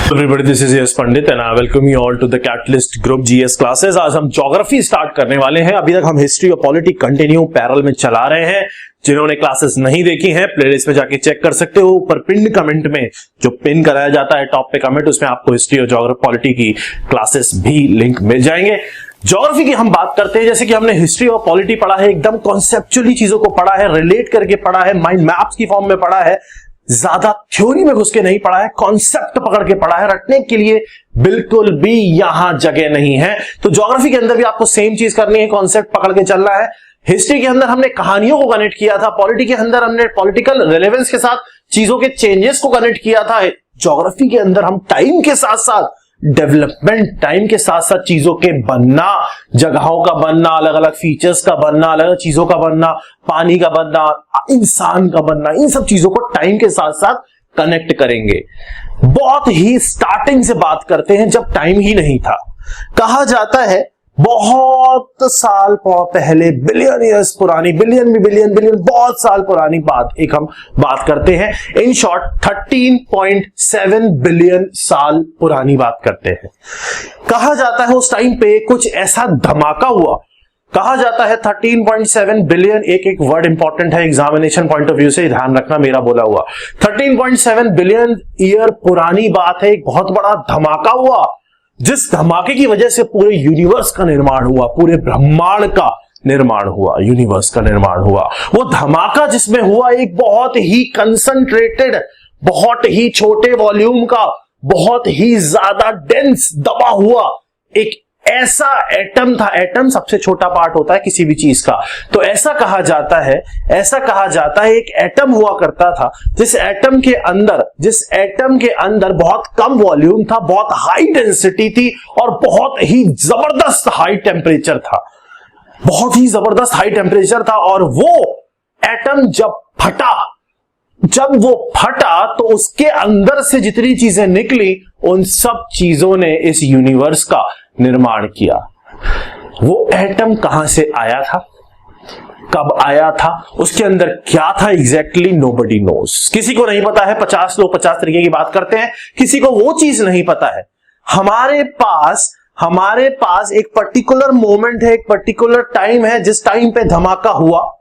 Everybody, this is yes Pandit and I welcome you all to the Catalyst Group GS classes। आज हम geography start करने वाले हैं। अभी तक हम हिस्ट्री और पॉलिटी कंटिन्यू पैरेलल में चला रहे हैं। जिन्होंने क्लासेस नहीं देखी हैं प्लेलिस्ट में जाके चेक कर सकते हो। ऊपर पिन कमेंट में जो पिन कराया जाता है टॉप पे कमेंट, उसमें आपको हिस्ट्री और ज्योग्राफी पॉलिटी की क्लासेस भी लिंक मिल जाएंगे। ज्योग्राफी की हम बात करते हैं, जैसे कि हमने हिस्ट्री और पॉलिटी पढ़ा है, एकदम कॉन्सेप्चुअली चीजों को पढ़ा है, रिलेट करके पढ़ा है, माइंड मैप्स की फॉर्म में पढ़ा है, ज्यादा थ्योरी में घुस के नहीं पढ़ा है, कॉन्सेप्ट पकड़ के पढ़ा है। रटने के लिए बिल्कुल भी यहां जगह नहीं है। तो ज्योग्राफी के अंदर भी आपको सेम चीज करनी है, कॉन्सेप्ट पकड़ के चलना है। हिस्ट्री के अंदर हमने कहानियों को कनेक्ट किया था, पॉलिटी के अंदर हमने पॉलिटिकल रिलेवेंस के साथ चीजों के चेंजेस को कनेक्ट किया था। ज्योग्राफी के अंदर हम टाइम के साथ साथ डेवलपमेंट, टाइम के साथ साथ चीजों के बनना, जगहों का बनना, अलग अलग फीचर्स का बनना, अलग अलग चीजों का बनना, पानी का बनना, इंसान का बनना, इन सब चीजों को टाइम के साथ साथ कनेक्ट करेंगे। बहुत ही स्टार्टिंग से बात करते हैं जब टाइम ही नहीं था। कहा जाता है बहुत साल पहले, बिलियन ईयर्स पुरानी, बिलियन बहुत साल पुरानी बात एक हम बात करते हैं। इन शॉर्ट 13.7 बिलियन साल पुरानी बात करते हैं। कहा जाता है उस टाइम पे कुछ ऐसा धमाका हुआ। कहा जाता है 13.7 बिलियन, एक वर्ड इंपॉर्टेंट है एग्जामिनेशन पॉइंट ऑफ व्यू से, ध्यान रखना मेरा बोला हुआ। 13.7 बिलियन ईयर पुरानी बात है, एक बहुत बड़ा धमाका हुआ, जिस धमाके की वजह से पूरे यूनिवर्स का निर्माण हुआ, पूरे ब्रह्मांड का निर्माण हुआ, यूनिवर्स का निर्माण हुआ। वो धमाका जिसमें हुआ एक बहुत ही कंसंट्रेटेड, बहुत ही छोटे वॉल्यूम का, बहुत ही ज्यादा डेंस दबा हुआ एक ऐसा एटम था। एटम सबसे छोटा पार्ट होता है किसी भी चीज का। तो ऐसा कहा जाता है एक एटम हुआ करता था, जिस एटम के अंदर बहुत कम वॉल्यूम था, बहुत हाई डेंसिटी थी और बहुत ही जबरदस्त हाई टेम्परेचर था, और वो एटम जब वो फटा तो उसके अंदर से जितनी चीजें निकली उन सब चीजों ने इस यूनिवर्स का निर्माण किया। वो एटम कहां से आया था, कब आया था, उसके अंदर क्या था एग्जैक्टली, नोबडी नोज। किसी को नहीं पता है। 50 लोग 50 तरीके की बात करते हैं, किसी को वो चीज नहीं पता है। हमारे पास एक पर्टिकुलर मोमेंट है, एक पर्टिकुलर टाइम है, जिस टाइम पे धमाका हुआ,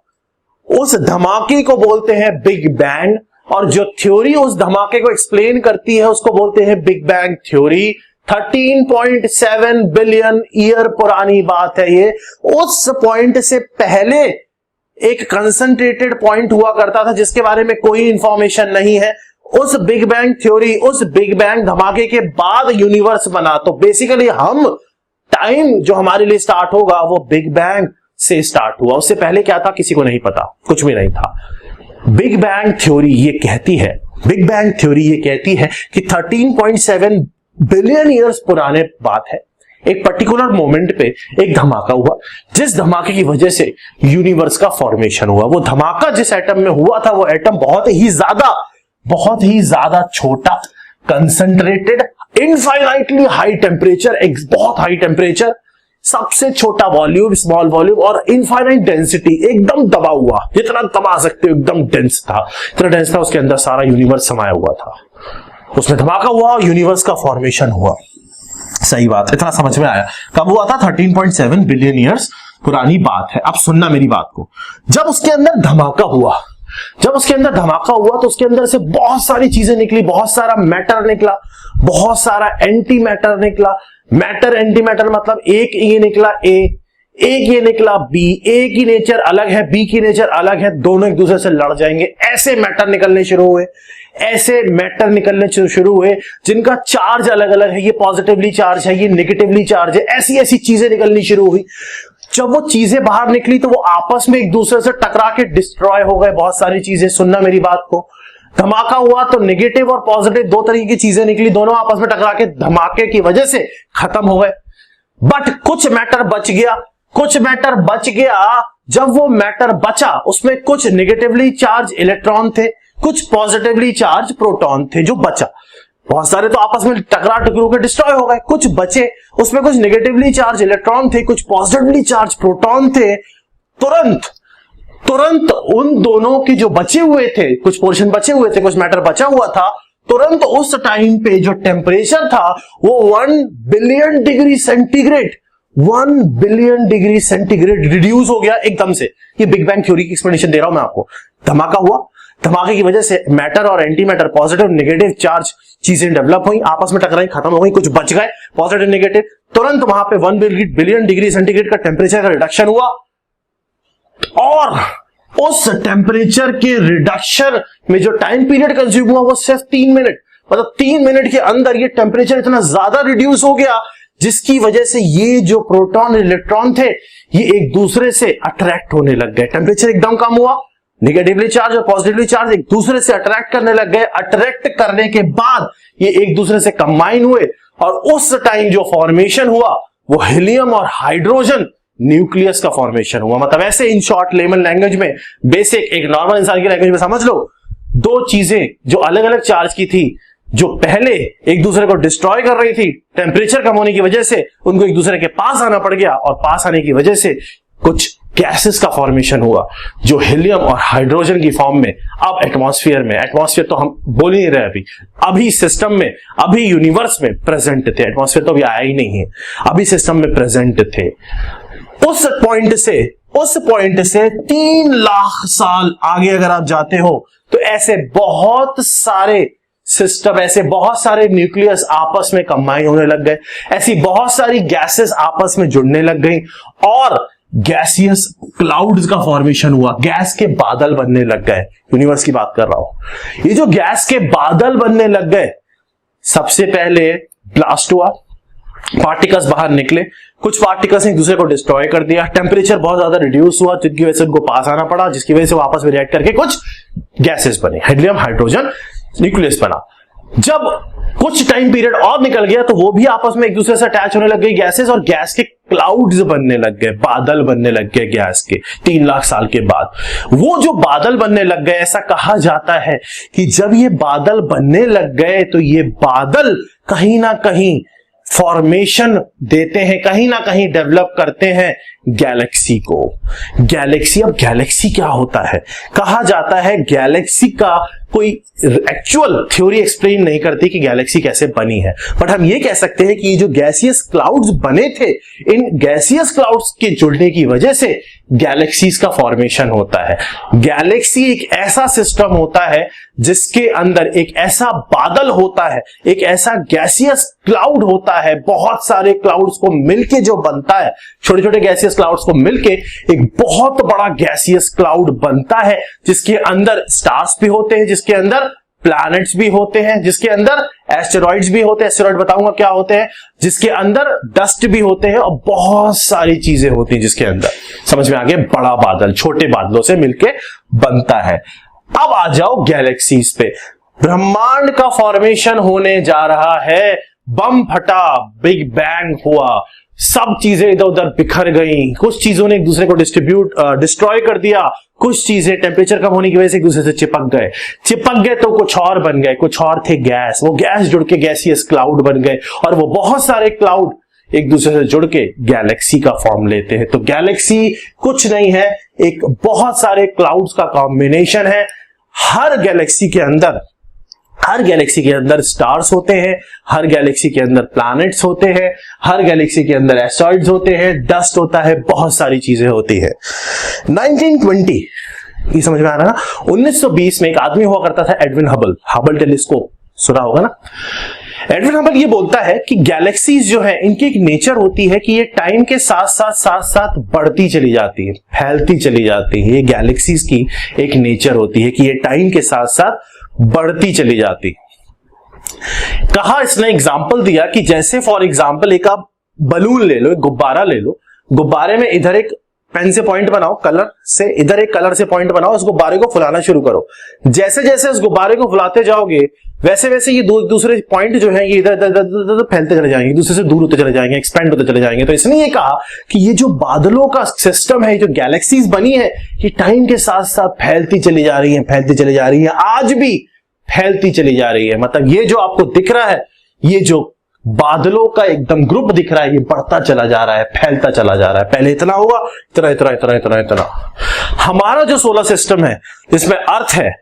उस धमाके को बोलते हैं बिग बैंग। और जो थ्योरी उस धमाके को एक्सप्लेन करती है उसको बोलते हैं big bang theory. 13.7 billion year पुरानी बात है ये। उस पॉइंट से पहले एक कंसंट्रेटेड पॉइंट हुआ करता था जिसके बारे में कोई इंफॉर्मेशन नहीं है। उस बिग बैंग थ्योरी, उस बिग बैंग धमाके के बाद यूनिवर्स बना। तो बेसिकली हम टाइम जो हमारे लिए स्टार्ट होगा वो बिग बैंग से स्टार्ट हुआ। उससे पहले क्या था किसी को नहीं पता, कुछ भी नहीं था। बिग बैंग थ्योरी ये कहती है कि 13.7 बिलियन ईयर्स पुराने बात है, एक पर्टिकुलर मोमेंट पे एक धमाका हुआ, जिस धमाके की वजह से यूनिवर्स का फॉर्मेशन हुआ। वो धमाका जिस एटम में हुआ था वो एटम बहुत ही ज्यादा छोटा, कंसंट्रेटेड, इनफाइनाइटली हाई टेम्परेचर, बहुत हाई टेम्परेचर, सबसे छोटा वॉल्यूम, स्मॉल वॉल्यूम और इनफाइनाइट डेंसिटी, एकदम दबा हुआ, जितना दबा सकते हो एकदम डेंस था, इतना डेंस था, उसके अंदर सारा यूनिवर्स समाया हुआ था। उसमें धमाका हुआ और यूनिवर्स का फॉर्मेशन हुआ। सही बात, इतना समझ में आया। कब हुआ था? 13.7 बिलियन ईयर्स पुरानी बात है। अब सुनना मेरी बात को। जब उसके अंदर धमाका हुआ तो उसके अंदर से बहुत सारी चीजें निकली, बहुत सारा मैटर निकला, बहुत सारा एंटी मैटर निकला। मैटर एंटी मैटर मतलब एक ये निकला ए, एक ये निकला बी। ए की नेचर अलग है, बी की नेचर अलग है, दोनों एक दूसरे से लड़ जाएंगे। ऐसे मैटर निकलने शुरू हुए जिनका चार्ज अलग अलग है। ये पॉजिटिवली चार्ज है, ये नेगेटिवली चार्ज है। ऐसी चीजें निकलनी शुरू हुई। जब वो चीजें बाहर निकली तो वो आपस में एक दूसरे से टकरा के डिस्ट्रॉय हो गए। बहुत सारी चीजें, सुनना मेरी बात को। धमाका हुआ तो नेगेटिव और पॉजिटिव दो तरीके की चीजें निकली, दोनों आपस में टकरा के धमाके की वजह से खत्म हो गए। बट कुछ मैटर बच गया। जब वो मैटर बचा उसमें कुछ नेगेटिवली चार्ज इलेक्ट्रॉन थे, कुछ पॉजिटिवली चार्ज प्रोटॉन थे जो बचा। बहुत सारे तो आपस में टकरा टकरू के डिस्ट्रॉय हो गए, कुछ बचे, उसमें कुछ नेगेटिवली चार्ज इलेक्ट्रॉन थे, कुछ पॉजिटिवली चार्ज प्रोटॉन थे। तुरंत उन दोनों के जो बचे हुए थे, कुछ पोर्शन बचे हुए थे, कुछ मैटर बचा हुआ था, तुरंत उस टाइम पे जो टेम्परेचर था वो 1 billion degree centigrade 1 billion degree centigrade reduce हो गया एकदम से। ये बिग बैंग थ्योरी की एक्सप्लेनेशन दे रहा हूं मैं आपको। धमाका हुआ, धमाके की वजह से मैटर और anti matter, positive negative charge चीजें डेवलप हुई, आपस में टकराई, खत्म हो गई, कुछ बच गए पॉजिटिव नेगेटिव। तुरंत वहां पे 1 बिलियन डिग्री सेंटीग्रेड का टेम्परेचर का रिडक्शन हुआ और उस टेम्परेचर के रिडक्शन में जो टाइम पीरियड कंज्यूम हुआ वो सिर्फ 3 मिनट। मतलब 3 मिनट के अंदर ये टेम्परेचर इतना ज्यादा रिड्यूस हो गया जिसकी वजह से ये जो प्रोटॉन इलेक्ट्रॉन थे ये एक दूसरे से अट्रैक्ट होने लग गए। टेम्परेचर एकदम कम हुआ, नेगेटिवली चार्ज और पॉजिटिवली चार्ज एक दूसरे से अट्रैक्ट करने लग गए। अट्रैक्ट करने के बाद ये एक दूसरे से कंबाइन हुए और उस टाइम जो फॉर्मेशन हुआ वो हीलियम और हाइड्रोजन न्यूक्लियस का फॉर्मेशन हुआ। मतलब ऐसे इन शॉर्ट लेमन लैंग्वेज में, बेसिक एक नॉर्मल इंसान की लैंग्वेज में समझ लो, दो चीजें जो अलग अलग चार्ज की थी, जो पहले एक दूसरे को डिस्ट्रॉय कर रही थी, टेम्परेचर कम होने की वजह से उनको एक दूसरे के पास आना पड़ गया और पास आने की वजह से कुछ गैसेस का फॉर्मेशन हुआ जो हीलियम और हाइड्रोजन की फॉर्म में अब एटमॉस्फेयर में, एटमॉस्फेयर तो हम बोल ही नहीं रहे अभी सिस्टम में, अभी यूनिवर्स में प्रेजेंट थे। एटमॉस्फेयर तो अभी आया ही नहीं है, अभी सिस्टम में प्रेजेंट थे। उस पॉइंट से 3 लाख साल आगे अगर आप जाते हो तो ऐसे बहुत सारे सिस्टम, ऐसे बहुत सारे न्यूक्लियस आपस में कंबाइन होने लग गए, ऐसी बहुत सारी गैसेस आपस में जुड़ने लग गई और गैसियस क्लाउड्स का फॉर्मेशन हुआ। गैस के बादल बनने लग गए। यूनिवर्स की बात कर रहा हूं। ये जो गैस के बादल बनने लग गए, सबसे पहले ब्लास्ट हुआ, पार्टिकल्स बाहर निकले, कुछ पार्टिकल्स ने एक दूसरे को डिस्ट्रॉय कर दिया, टेम्परेचर बहुत ज्यादा रिड्यूस हुआ जिसकी वजह से उनको पास आना पड़ा, जिसकी वजह से वो आपस में रिएक्ट करके कुछ गैसेस बने, हीलियम हाइड्रोजन न्यूक्लियस बना। जब कुछ टाइम पीरियड और निकल गया तो वो भी आपस में एक दूसरे से अटैच होने लग गई गैसेस और गैस के क्लाउड्स बनने लग गए, बादल बनने लग गए गैस के 3 लाख साल के बाद। वो जो बादल बनने लग गए, ऐसा कहा जाता है कि जब ये बादल बनने लग गए तो ये बादल कहीं ना कहीं फॉर्मेशन देते हैं, कहीं ना कहीं डेवलप करते हैं गैलेक्सी को। गैलेक्सी, अब गैलेक्सी क्या होता है? कहा जाता है गैलेक्सी का कोई एक्चुअल थ्योरी एक्सप्लेन नहीं करती कि गैलेक्सी कैसे बनी है, बट हम ये कह सकते हैं कि ये जो गैसियस क्लाउड्स बने थे, इन गैसियस क्लाउड्स के जुड़ने की वजह से गैलेक्सीज का फॉर्मेशन होता है। गैलेक्सी एक ऐसा सिस्टम होता है जिसके अंदर एक ऐसा बादल होता है, एक ऐसा गैसियस क्लाउड होता है, बहुत सारे क्लाउड्स को मिलके जो बनता है, छोटे छोटे गैसियस क्लाउड्स को मिलके एक बहुत बड़ा गैसियस क्लाउड बनता है जिसके अंदर स्टार्स भी होते हैं, जिसके अंदर प्लैनेट्स भी होते हैं, जिसके अंदर एस्टेरॉइड्स भी होते हैं, एस्टेरॉइड बताऊंगा क्या होते हैं, जिसके अंदर डस्ट भी होते हैं और बहुत सारी चीजें होती हैं जिसके अंदर। समझ में आ गया? बड़ा बादल छोटे बादलों से मिलके बनता है। अब आ जाओ गैलेक्सीज पे। ब्रह्मांड का फॉर्मेशन होने जा रहा है, बम फटा, बिग बैंग हुआ, सब चीजें इधर उधर बिखर गई, कुछ चीजों ने एक दूसरे को डिस्ट्रॉय कर दिया, कुछ चीजें टेम्परेचर कम होने की वजह से एक दूसरे से चिपक गए तो कुछ और बन गए, कुछ और थे गैस, वो गैस जुड़ के गैसियस क्लाउड बन गए और वो बहुत सारे क्लाउड एक दूसरे से जुड़ के गैलेक्सी का फॉर्म लेते हैं। तो गैलेक्सी कुछ नहीं है, एक बहुत सारे क्लाउड्स का कॉम्बिनेशन है। हर गैलेक्सी के अंदर स्टार्स होते हैं, हर गैलेक्सी के अंदर प्लैनेट्स होते हैं, हर गैलेक्सी के अंदर एस्टेरॉइड्स होते हैं, डस्ट होता है, बहुत सारी चीजें होती है। 1920 ये समझ में आ रहा है ना? 1920 में एक आदमी हुआ करता था, एडविन हबल टेलीस्कोप, सुना होगा ना? एडविन हबल ये बोलता है कि गैलेक्सीज जो है इनकी एक नेचर होती है कि ये टाइम के साथ साथ बढ़ती चली जाती है, फैलती चली जाती है। ये गैलेक्सीज की एक नेचर होती है कि ये टाइम के साथ साथ बढ़ती चली जाती। कहा, इसने एग्जांपल दिया कि जैसे फॉर एग्जांपल एक आप बलून ले लो, एक गुब्बारा ले लो, गुब्बारे में इधर एक पेन से पॉइंट बनाओ, कलर से, इधर एक कलर से पॉइंट बनाओ, उस गुब्बारे को फुलाना शुरू करो। जैसे जैसे उस गुब्बारे को फुलाते जाओगे वैसे वैसे ये दूसरे पॉइंट जो है ये इधर फैलते चले जाएंगे, दूसरे से दूर होते चले जाएंगे, एक्सपेंड होते चले जाएंगे। तो इसने ये कहा कि ये जो बादलों का सिस्टम है, जो गैलेक्सीज बनी है, ये टाइम के साथ साथ फैलती चली जा रही है, आज भी फैलती चली जा रही है। मतलब ये जो आपको दिख रहा है, ये जो बादलों का एकदम ग्रुप दिख रहा है, ये बढ़ता चला जा रहा है, फैलता चला जा रहा है। पहले इतना हुआ, इतना। हमारा जो सोलर सिस्टम है जिसमें अर्थ है,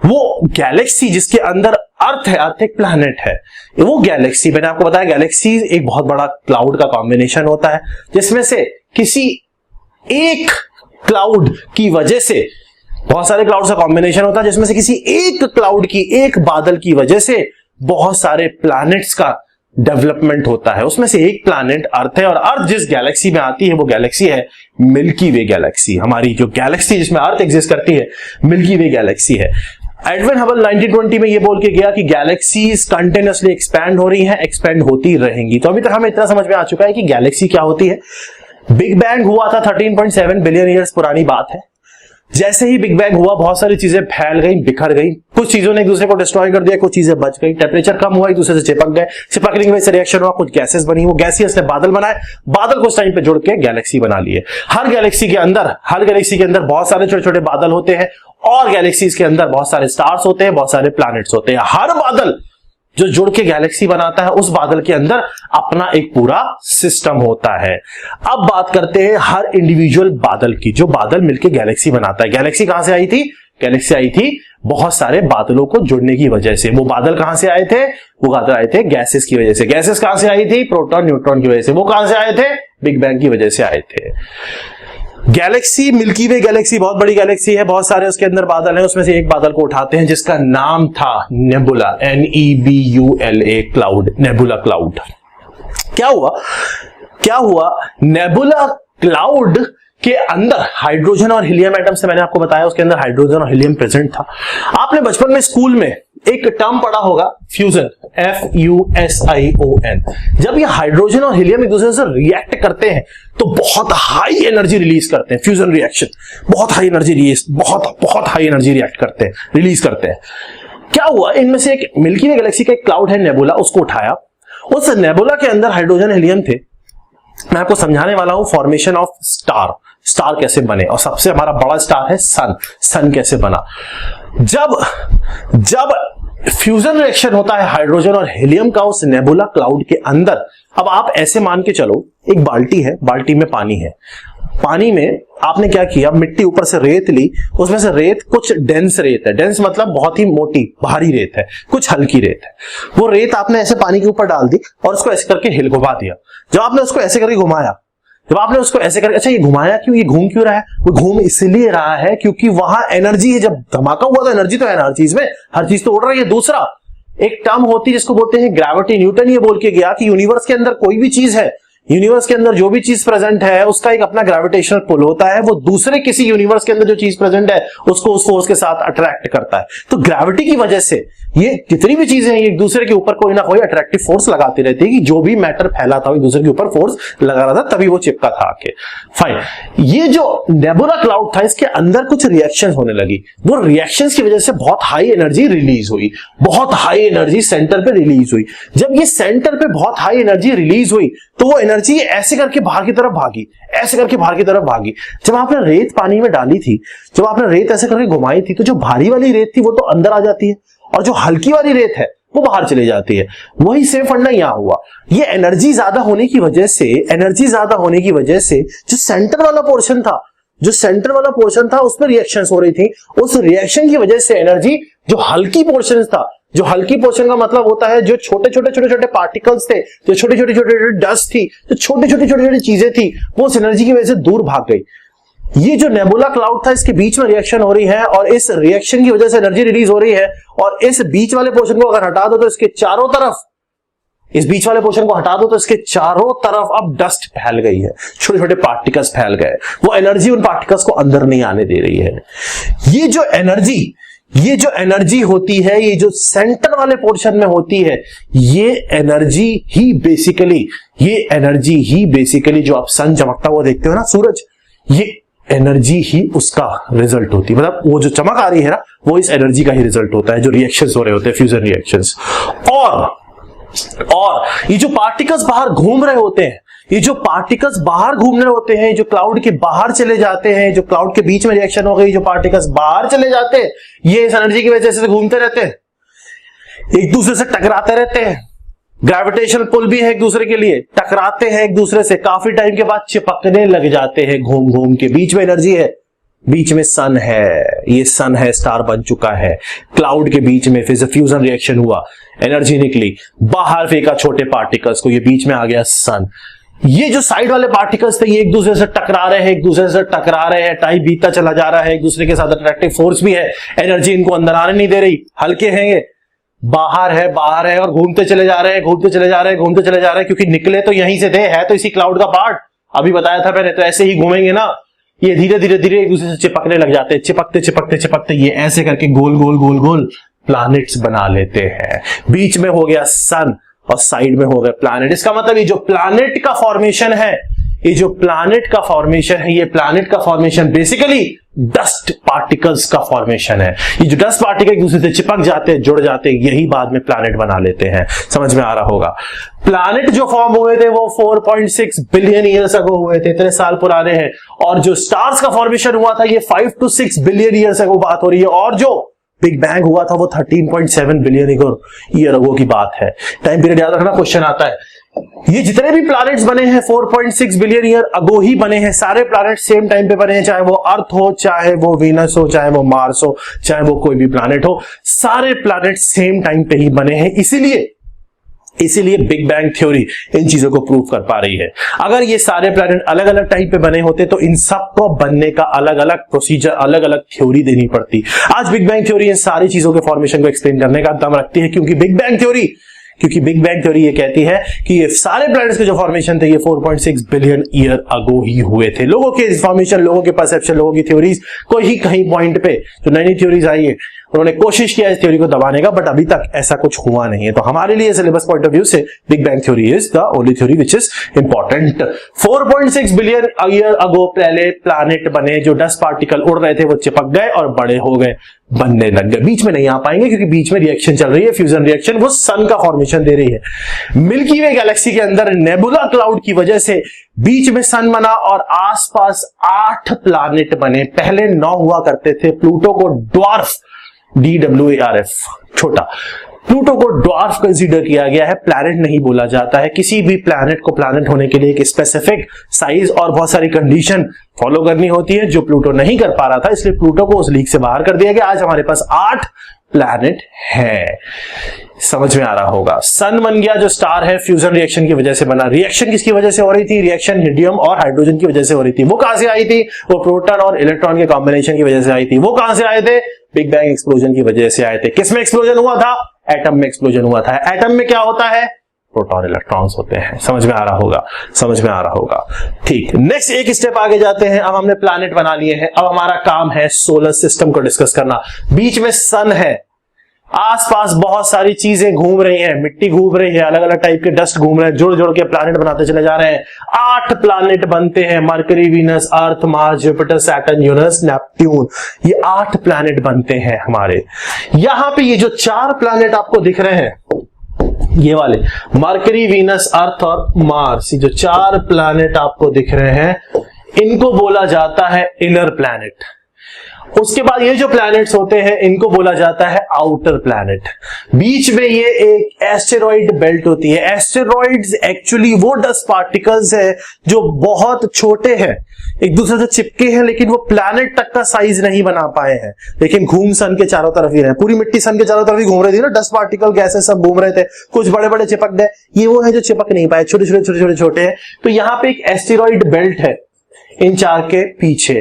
वो गैलेक्सी जिसके अंदर अर्थ है, अर्थ एक प्लैनेट है, वो गैलेक्सी, मैंने आपको बताया गैलेक्सी एक बहुत बड़ा क्लाउड का कॉम्बिनेशन होता है, जिसमें से किसी एक क्लाउड की वजह से, बहुत सारे क्लाउड का कॉम्बिनेशन होता है जिसमें से किसी एक क्लाउड की, एक बादल की वजह से बहुत सारे प्लैनेट्स का डेवलपमेंट होता है। उसमें से एक प्लैनेट अर्थ है, और अर्थ जिस गैलेक्सी में आती है वो गैलेक्सी है मिल्की वे गैलेक्सी। हमारी जो गैलेक्सी जिसमें अर्थ एग्जिस्ट करती है मिल्की वे गैलेक्सी है। एडविन हबल 1920 में ये बोल के गया कि गैलेक्सीज कंटिन्यूअसली एक्सपैंड हो रही हैं, एक्सपैंड होती रहेंगी। तो अभी तक हमें इतना समझ में आ चुका है कि गैलेक्सी क्या होती है। बिग बैंग हुआ था 13.7 बिलियन ईयर्स पुरानी बात है। जैसे ही बिग बैंग हुआ बहुत सारी चीजें फैल गई, बिखर गई, कुछ चीजों ने एक दूसरे को डिस्ट्रॉय कर दिया, कुछ चीजें बच गई, टेम्परेचर कम हुआ, एक दूसरे से चिपक गए, चिपकने की वजह से रिएक्शन हुआ, कुछ गैसेस बनी, वो गैसियस ने बादल बनाए, बादल को उस टाइम पे जुड़ के गैलेक्सी बना लिए। हर गैलेक्सी के अंदर बहुत सारे छोटे छोटे बादल होते हैं, और गैलेक्सीज के अंदर बहुत सारे स्टार्स होते हैं, बहुत सारे प्लैनेट्स होते हैं। हर बादल जो जुड़ के गैलेक्सी बनाता है, उस बादल के अंदर अपना एक पूरा सिस्टम होता है। अब बात करते हैं हर इंडिविजुअल बादल की, जो बादल मिलके गैलेक्सी बनाता है। गैलेक्सी कहां से आई थी? गैलेक्सी आई थी बहुत सारे बादलों को जुड़ने की वजह से। वो बादल कहां से आए थे? वो बादल आए थे गैसेस की वजह से। गैसेस कहां से आई थी? प्रोटॉन न्यूट्रॉन की वजह से। वो कहां से आए थे? बिग बैंग की वजह से आए थे। गैलेक्सी, मिल्की वे गैलेक्सी बहुत बड़ी गैलेक्सी है, बहुत सारे उसके अंदर बादल हैं। उसमें से एक बादल को उठाते हैं जिसका नाम था nebula, NEBULA cloud, nebula cloud. क्या हुआ नेबुला क्लाउड के अंदर हाइड्रोजन और हीलियम एटम से, मैंने आपको बताया उसके अंदर हाइड्रोजन और हीलियम प्रेजेंट था। आपने बचपन में स्कूल में एक टर्म पढ़ा होगा, फ्यूजन, FUSION। जब ये हाइड्रोजन और हीलियम एक दूसरे से रिएक्ट करते हैं तो बहुत हाई एनर्जी रिलीज करते हैं। फ्यूजन रिएक्शन, बहुत हाई एनर्जी रिएक्ट करते हैं, रिलीज करते हैं। क्या हुआ, इनमें से एक मिल्की वे गैलेक्सी का एक क्लाउड है नेबुला, उसको उठाया। उस नेबुला के अंदर हाइड्रोजन हीलियम थे। मैं आपको समझाने वाला हूं फॉर्मेशन ऑफ स्टार कैसे बने, और सबसे हमारा बड़ा स्टार है सन कैसे बना। जब फ्यूजन रिएक्शन होता है हाइड्रोजन और हीलियम का उस नेबुला क्लाउड के अंदर, अब आप ऐसे मान के चलो, एक बाल्टी है, बाल्टी में पानी है, पानी में आपने क्या किया, मिट्टी ऊपर से रेत ली, उसमें से रेत कुछ डेंस रेत है, डेंस मतलब बहुत ही मोटी भारी रेत है, कुछ हल्की रेत है। वो रेत आपने ऐसे पानी के ऊपर डाल दी और उसको ऐसे करके हिल घुमा दिया। जब आपने उसको ऐसे करके घुमाया, अच्छा ये घुमाया क्यों, ये घूम क्यों रहा है? वो घूम इसलिए रहा है क्योंकि वहां एनर्जी है। जब धमाका हुआ तो एनर्जी तो है हर चीज में, हर चीज तो उड़ रही है। दूसरा एक टर्म होती है जिसको बोलते हैं ग्रेविटी। न्यूटन ये बोल के गया कि यूनिवर्स के अंदर कोई भी चीज है, यूनिवर्स के अंदर जो भी चीज प्रेजेंट है उसका एक अपना ग्रेविटेशनल पुल होता है। वो दूसरे किसी यूनिवर्स के अंदर जो चीज प्रेजेंट है उसको उस फोर्स के साथ अट्रैक्ट करता है। तो ग्रेविटी की वजह से ये जितनी भी चीजें हैं एक दूसरे के ऊपर कोई ना कोई अट्रैक्टिव फोर्स लगाती रहती है, कि जो भी मैटर फैला था एक दूसरे के ऊपर फोर्स लगा रहा था, तभी वो चिपका था आके। फाइन, ये जो नेबुला क्लाउड था इसके अंदर कुछ रिएक्शंस होने लगी। वो रिएक्शंस की वजह से बहुत हाई एनर्जी रिलीज हुई, बहुत हाई एनर्जी सेंटर पे रिलीज हुई। जब ये सेंटर पे बहुत हाई एनर्जी रिलीज हुई तो वो एनर्जी ऐसे करके बाहर की तरफ भागी, ऐसे करके बाहर की तरफ भागी। जब आपने रेत पानी में डाली थी, जब आपने रेत ऐसे करके घुमाई थी, तो जो भारी वाली रेत थी वो तो अंदर आ जाती है और जो हल्की वाली रेत है वो बाहर चली जाती है। वही सेम फंडा यहां हुआ। ये एनर्जी ज्यादा होने की वजह से जो सेंटर वाला पोर्शन था उसमें रिएक्शंस हो रही थी। उस रिएक्शन की वजह से एनर्जी जो हल्की पोर्शन था, जो हल्की पोर्शन का मतलब होता है जो छोटे छोटे पार्टिकल्स थे, जो छोटी छोटी डस्ट थी, जो छोटी छोटी चीजें थी, वो उस एनर्जी की वजह से दूर भाग गई। ये जो नेबुला क्लाउड था इसके बीच में रिएक्शन हो रही है और इस रिएक्शन की वजह से एनर्जी रिलीज हो रही है। और इस बीच वाले पोर्शन को अगर हटा दो तो इसके चारों तरफ, इस बीच वाले पोर्शन को हटा दो तो इसके चारों तरफ अब डस्ट फैल गई है, छोटे छोटे पार्टिकल्स फैल गए। वो एनर्जी उन पार्टिकल्स को अंदर नहीं आने दे रही है। ये जो एनर्जी होती है, ये जो सेंटर वाले पोर्शन में होती है, ये एनर्जी ही बेसिकली जो आप सन चमकता हुआ देखते हो ना, सूरज, ये एनर्जी ही उसका रिजल्ट होती है। मतलब वो जो चमक आ रही है ना, वो इस एनर्जी का ही रिजल्ट होता है, जो रिएक्शंस हो रहे होते हैं, फ्यूजन रिएक्शंस। और ये जो पार्टिकल्स बाहर घूम रहे होते हैं, जो क्लाउड के बाहर चले जाते हैं, जो क्लाउड के बीच में रिएक्शन हो गई, जो पार्टिकल्स बाहर चले जाते हैं, ये इस एनर्जी की वजह से घूमते रहते हैं, एक दूसरे से टकराते रहते हैं। ग्रेविटेशनल पुल भी है एक दूसरे के लिए, टकराते हैं एक दूसरे से, काफी टाइम के बाद चिपकने लग जाते हैं घूम घूम के। बीच में एनर्जी है, बीच में सन है, ये सन है, स्टार बन चुका है, क्लाउड के बीच में फिर से फ्यूजन रिएक्शन हुआ, एनर्जी निकली, बाहर फेंका छोटे पार्टिकल्स को, ये बीच में आ गया सन। ये जो साइड वाले पार्टिकल्स थे ये एक दूसरे से टकरा रहे हैं, एक दूसरे से टकरा रहे हैं, टाइम बीतता चला जा रहा है, एक दूसरे के साथ अट्रैक्टिव फोर्स भी है, एनर्जी इनको अंदर आने नहीं दे रही, हल्के हैं ये, बाहर है और घूमते चले जा रहे हैं, घूमते चले जा रहे हैं, घूमते चले जा रहे हैं, क्योंकि निकले तो यहीं से थे, है तो इसी क्लाउड का पार्ट, अभी बताया था मैंने। तो ऐसे ही घूमेंगे ना, ये धीरे धीरे धीरे एक दूसरे से चिपकने लग जाते हैं, चिपकते चिपकते चिपकते ये ऐसे करके गोल गोल गोल गोल प्लैनेट्स बना लेते हैं। बीच में हो गया सन और साइड में हो गया प्लैनेट। इसका मतलब ये जो प्लैनेट का फॉर्मेशन है, ये जो प्लैनेट का फॉर्मेशन है, ये प्लैनेट का फॉर्मेशन बेसिकली डस्ट पार्टिकल्स का फॉर्मेशन है। ये जो डस्ट पार्टिकल एक दूसरे से चिपक जाते हैं, जुड़ जाते हैं, यही बाद में प्लैनेट बना लेते हैं। समझ में आ रहा होगा। प्लैनेट जो फॉर्म हुए थे वो 4.6 बिलियन ईयर्स अगो हुए थे, इतने साल पुराने हैं। और जो स्टार्स का फॉर्मेशन हुआ था ये 5 to 6 बिलियन ईयर्स अगो बात हो रही है। और जो बिग बैंग हुआ था वो 13.7 बिलियन ईयर अगो की बात है। टाइम पीरियड याद रखना, क्वेश्चन आता है। ये जितने भी प्लैनेट्स बने हैं 4.6 बिलियन ईयर अगो ही बने हैं। सारे प्लैनेट सेम टाइम पे बने हैं, चाहे वो अर्थ हो, चाहे वो वीनस हो, चाहे वो मार्स हो, चाहे वो कोई भी प्लैनेट हो, सारे प्लैनेट सेम टाइम पे ही बने हैं। इसीलिए बिग बैंग थ्योरी इन चीजों को प्रूव कर पा रही है। अगर ये सारे प्लैनेट अलग अलग टाइम पे बने होते तो इन सब को बनने का अलग अलग प्रोसीजर, अलग अलग थ्योरी देनी पड़ती। आज बिग बैंग थ्योरी इन सारी चीजों के फॉर्मेशन को एक्सप्लेन करने का दम रखती है, क्योंकि बिग बैंग थ्योरी ये कहती है कि ये सारे प्लैनेट्स के जो फॉर्मेशन थे ये 4.6 बिलियन ईयर अगो ही हुए थे। लोगों के इंफॉर्मेशन, लोगों के परसेप्शन, लोगों की थ्योरीज को ही कहीं पॉइंट पे जो नई नई थ्योरीज आई है उन्होंने कोशिश किया इस थ्योरी को दबाने का, बट अभी तक ऐसा कुछ हुआ नहीं है। तो हमारे लिए सिलेबस पॉइंट ऑफ व्यू से big bang theory is the only theory which is important. 4.6 billion year ago पहले प्लैनेट बने, जो डस्ट पार्टिकल उड़ रहे थे वो चिपक गए और बड़े हो गए, बनने लग गए। बीच में नहीं आ पाएंगे क्योंकि बीच में रिएक्शन चल रही है, फ्यूजन रिएक्शन, वो सन का फॉर्मेशन दे रही है। मिल्की वे गैलेक्सी के अंदर नेबुला क्लाउड की वजह से बीच में सन बना और आसपास 8 प्लैनेट बने। पहले 9 हुआ करते थे। प्लूटो को ड्वार्फ, DWARF, छोटा, प्लूटो को ड्वार्फ कंसीडर किया गया है, प्लैनेट नहीं बोला जाता है। किसी भी प्लैनेट को प्लैनेट होने के लिए एक स्पेसिफिक साइज और बहुत सारी कंडीशन फॉलो करनी होती है, जो प्लूटो नहीं कर पा रहा था, इसलिए प्लूटो को उस लीग से बाहर कर दिया गया। आज हमारे पास 8 प्लैनेट है। समझ में आ रहा होगा। सन बन गया जो स्टार है, फ्यूजन रिएक्शन की वजह से बना। रिएक्शन किसकी वजह से हो रही थी? रिएक्शन हीलियम और हाइड्रोजन की वजह से हो रही थी। वो कहां से आई थी? वो प्रोटॉन और इलेक्ट्रॉन के कॉम्बिनेशन की वजह से आई थी। वो कहां से आए थे? बिग बैंग एक्सप्लोजन की वजह से आए थे। किसमें एक्सप्लोजन हुआ था? एटम में एक्सप्लोजन हुआ था। एटम में क्या होता है? प्रोटॉन इलेक्ट्रॉन्स होते हैं। समझ में आ रहा होगा, समझ में आ रहा होगा। ठीक, नेक्स्ट एक स्टेप आगे जाते हैं। अब हमने प्लैनेट बना लिए हैं, अब हमारा काम है सोलर सिस्टम को डिस्कस करना। बीच में सन है, आसपास बहुत सारी चीजें घूम रही हैं, मिट्टी घूम रही है, अलग अलग टाइप के डस्ट घूम रहे हैं, जुड़ जुड़ के प्लैनेट बनाते चले जा रहे हैं। 8 प्लैनेट बनते हैं, Mercury, Venus, Earth, Mars, Jupiter, Saturn, Uranus, Neptune. ये 8 प्लैनेट बनते हैं हमारे। यहां पे ये जो 4 प्लैनेट आपको दिख रहे हैं, ये वाले मरकरी, वीनस, अर्थ और मार्स, ये जो 4 प्लैनेट आपको दिख रहे हैं, इनको बोला जाता है इनर प्लैनेट। उसके बाद ये जो प्लैनेट्स होते हैं इनको बोला जाता है आउटर प्लैनेट। बीच में ये एक एस्टेरॉइड बेल्ट होती है। एस्टेरॉइड्स एक्चुअली वो डस्ट पार्टिकल्स है जो बहुत छोटे हैं, एक दूसरे से चिपके हैं, लेकिन वो प्लैनेट तक का साइज नहीं बना पाए हैं, लेकिन घूम सन के चारों तरफ ही रहे। पूरी मिट्टी सन के चारों तरफ ही घूम रही थी ना, डस्ट पार्टिकल, गैसेस सब घूम रहे थे, कुछ बड़े बड़े चिपक गए। ये वो है जो चिपक नहीं पाए, छोटे छोटे छोटे छोटे छोटे हैं। तो यहाँ पे एक एस्टेरॉइड बेल्ट है इन 4 के पीछे,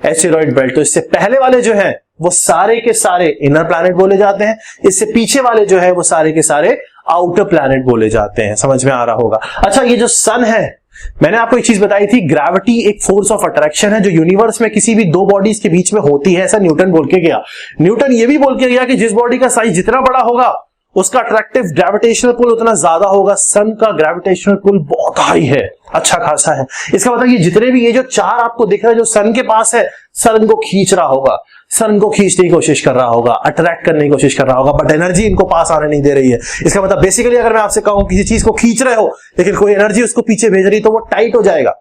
एस्टेरॉइड बेल्ट। तो इससे पहले वाले जो है वो सारे के सारे इनर प्लैनेट बोले जाते हैं, इससे पीछे वाले जो है वो सारे के सारे आउटर प्लैनेट बोले जाते हैं। समझ में आ रहा होगा। अच्छा, ये जो सन है, मैंने आपको एक चीज बताई थी, ग्रेविटी एक फोर्स ऑफ अट्रैक्शन है जो यूनिवर्स में किसी भी 2 बॉडीज के बीच में होती है, ऐसा न्यूटन बोल के गया। न्यूटन ये भी बोल के गया कि जिस बॉडी का साइज जितना बड़ा होगा उसका अट्रैक्टिव ग्रेविटेशनल पुल उतना ज्यादा होगा। सन का ग्रेविटेशनल पुल बहुत हाई है, अच्छा खासा है। इसका मतलब ये जितने भी ये जो 4 आपको दिख रहा है जो सन के पास है, सन को खींच रहा होगा, सन को खींचने की कोशिश कर रहा होगा, अट्रैक्ट करने की कोशिश कर रहा होगा, बट एनर्जी इनको पास आने नहीं दे रही है। इसका मतलब बेसिकली अगर मैं आपसे कहूं किसी चीज को खींच रहे हो लेकिन कोई एनर्जी उसको पीछे भेज रही, तो वो टाइट हो जाएगा,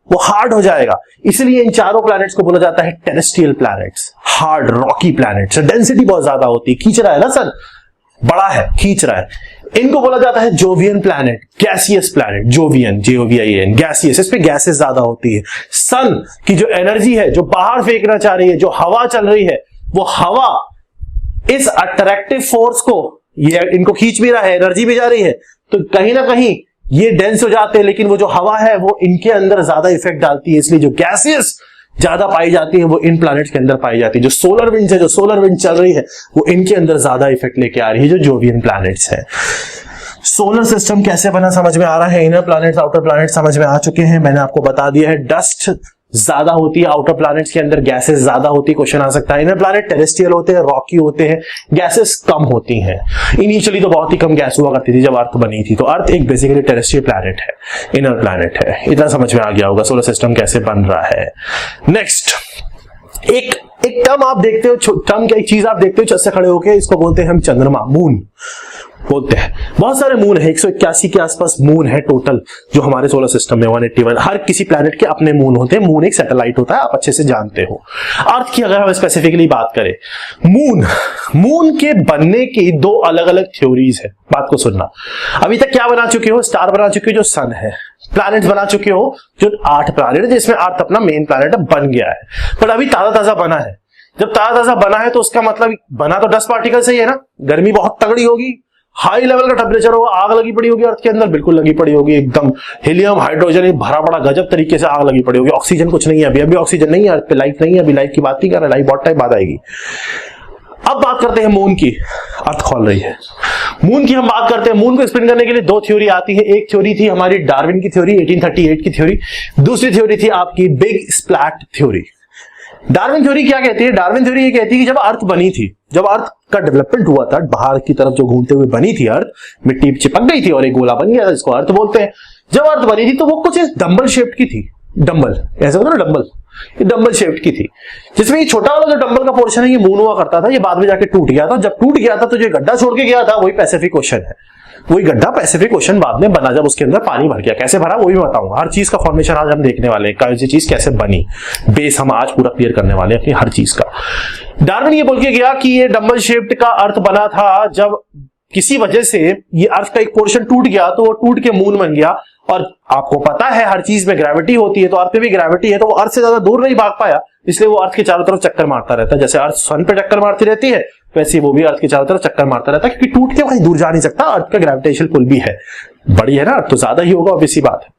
वो हार्ड हो जाएगा। इसलिए इन 4 प्लैनेट्स को बोला जाता है terrestrial planets, hard Rocky planets. Density बहुत ज्यादा होती है, खींच रहा है ना सन, बड़ा है, खींच रहा है। इनको बोला जाता है Jovian planet, gaseous planet, Jovian, JOVIAN, gaseous, इसमें गैसेस ज्यादा होती है। सन की जो एनर्जी है जो बाहर फेंकना चाह रही है, जो हवा चल रही है, वो हवा इस अट्रैक्टिव फोर्स को, ये इनको खींच भी रहा है, एनर्जी भी जा रही है, तो कहीं ना कहीं ये डेंस हो जाते हैं, लेकिन वो जो हवा है वो इनके अंदर ज्यादा इफेक्ट डालती है, इसलिए जो गैसेस ज्यादा पाई जाती है वो इन प्लैनेट्स के अंदर पाई जाती है। जो सोलर विंड है, जो सोलर विंड चल रही है, वो इनके अंदर ज्यादा इफेक्ट लेके आ रही है, जो जोवियन प्लैनेट्स है। सोलर सिस्टम कैसे बना समझ में आ रहा है, इनर प्लैनेट्स आउटर प्लैनेट्स समझ में आ चुके हैं, मैंने आपको बता दिया है। डस्ट ज्यादा होती है आउटर प्लैनेट्स के अंदर, गैसेस ज्यादा होती है, क्वेश्चन आ सकता है। इनर प्लैनेट टेरेस्ट्रियल होते हैं, रॉकी होते हैं, गैसेस कम होती हैं। इनिशियली तो बहुत ही कम गैस हुआ करती थी जब अर्थ बनी थी, तो अर्थ एक बेसिकली टेरेस्ट्रियल प्लैनेट है, इनर प्लैनेट है। इतना समझ में आ गया होगा सोलर सिस्टम कैसे बन रहा है। नेक्स्ट एक टर्म आप देखते हो, टर्म क्या, एक चीज आप देखते हो छत से खड़े होके, इसको बोलते हैं हम चंद्रमा, मून बोलते हैं। बहुत सारे मून है, 181 के आसपास मून है टोटल जो हमारे सोलर सिस्टम में, 181। हर किसी प्लैनेट के अपने मून होते हैं, मून एक सैटेलाइट होता है, आप अच्छे से जानते हो। अर्थ की अगर हम स्पेसिफिकली बात करें, मून के बनने की दो अलग अलग थ्योरीज है, बात को सुनना। अभी तक क्या बना चुके हो, स्टार बना चुके हो जो सन है, प्लैनेट्स बना चुके हो जो 8 प्लैनेट, जिसमें अर्थ अपना मेन प्लैनेट बन गया है, पर अभी ताजा बना है। जब ताजा बना है तो उसका मतलब बना तो डस्ट पार्टिकल से ही है ना, गर्मी बहुत तगड़ी होगी, हाई लेवल का टेम्परेचर होगा, आग लगी पड़ी होगी अर्थ के अंदर, बिल्कुल लगी पड़ी होगी, एकदम हीलियम हाइड्रोजन भरा पड़ा गजब तरीके से आग लगी पड़ी होगी। ऑक्सीजन कुछ नहीं है अभी ऑक्सीजन नहीं है अर्थ पे, लाइफ नहीं है अभी, लाइफ की बात नहीं कर रहे, लाइफ बहुत टाइम बाद आएगी। अब बात करते हैं मून की, अर्थ खोल रही है मून की, हम बात करते हैं। मून को एक्सप्लेन करने के लिए दो थ्योरी आती है, एक थ्योरी थी हमारी डार्विन की थ्योरी, 1838 की थ्योरी, दूसरी थ्योरी थी आपकी big splat theory. Darwin theory क्या कहती है, डार्विन थ्योरी ये कहती है कि जब अर्थ बनी थी, जब अर्थ का डेवलपमेंट हुआ था, बाहर की तरफ जो घूमते हुए बनी थी अर्थ, मिट्टी चिपक गई थी और एक गोला बन गया था, इसको अर्थ बोलते हैं। जब अर्थ बनी थी तो वो कुछ डंबल शेप्ड की थी, डंबल ऐसा होता है ना, डंबल, ये डंबल शेप्ड की थी, जिसमें ये छोटा वाला जो डंबल का पोर्शन है ये मून हुआ करता था, ये बाद में जाके टूट गया था। जब टूट गया था तो जो गड्ढा छोड़ के गया था वही पैसिफिक ओशन है, वही गड्ढा पैसिफिक ओशन बाद में बना, जब उसके अंदर पानी भर गया। कैसे भरा वो भी बताऊंगा, हर चीज का फॉर्मेशन आज हम देखने वाले हैं, कौन सी चीज कैसे बनी, बेस हम आज पूरा क्लियर करने वाले हैं अपनी हर चीज का। डार्विन ये बोल के गया कि ये डंबल शेप्ड का अर्थ बना था, जब किसी वजह से ये अर्थ का एक पोर्शन टूट गया तो वो टूट के मून बन गया। और आपको पता है हर चीज में ग्रेविटी होती है, तो अर्थ पे भी ग्रेविटी है, तो वो अर्थ से ज्यादा दूर नहीं भाग पाया, इसलिए वो अर्थ के चारों तरफ चक्कर मारता रहता है। जैसे अर्थ सन पे चक्कर मारती रहती है, वैसे वो भी अर्थ के चारों तरफ चक्कर मारता रहता है, क्योंकि टूट के कहीं दूर जा नहीं सकता, अर्थ का ग्रेविटेशनल पुल भी है, बड़ी है ना, तो ज्यादा ही होगा, ऑब्वियस सी बात है।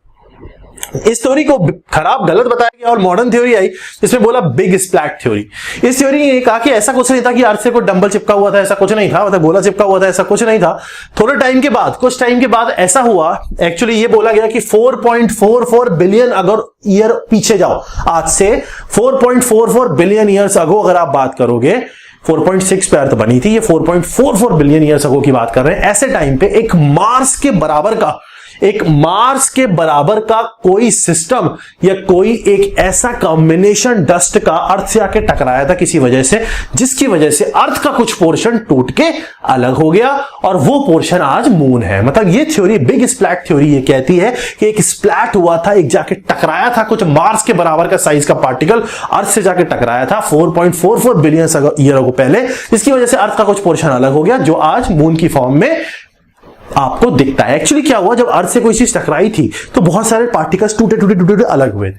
इस थ्योरी को खराब गलत बताया गया और मॉडर्न थ्योरी आई जिसमें बोला बिग स्प्लैट थ्योरी। इस थ्योरी ने कहा कि ऐसा कुछ नहीं था कि अर्थ से कोई डंबल चिपका हुआ था, ऐसा कुछ नहीं था, मतलब गोला चिपका हुआ था, ऐसा कुछ नहीं था। थोड़े टाइम के बाद, कुछ टाइम के बाद ऐसा हुआ, एक्चुअली ये बोला गया कि 4.44 बिलियन अगर ईयर पीछे जाओ, आज से 4.44 बिलियन ईयर्स अगो अगर आप बात करोगे, 4.6 पे अर्थ बनी थी, ये 4.44 बिलियन ईयर्स अगो की बात कर रहे हैं। ऐसे टाइम पे एक मार्स के बराबर का कोई सिस्टम या कोई एक ऐसा कॉम्बिनेशन डस्ट का अर्थ से आके टकराया था किसी वजह से, जिसकी वजह से अर्थ का कुछ पोर्शन टूट के अलग हो गया और वो पोर्शन आज मून है। मतलब ये थ्योरी, बिग स्प्लैट थ्योरी, ये कहती है कि एक स्प्लैट हुआ था, एक जाके टकराया था, कुछ मार्स के बराबर का साइज का पार्टिकल अर्थ से जाके टकराया था 4.44 बिलियन ईयर को पहले, जिसकी वजह से अर्थ का कुछ पोर्शन अलग हो गया, जो आज मून की फॉर्म में आपको दिखता है। एक्चुअली क्या हुआ, जब अर्थ से कोई चीज टकराई थी तो बहुत सारे पार्टिकल्स टूटे अलग हुए,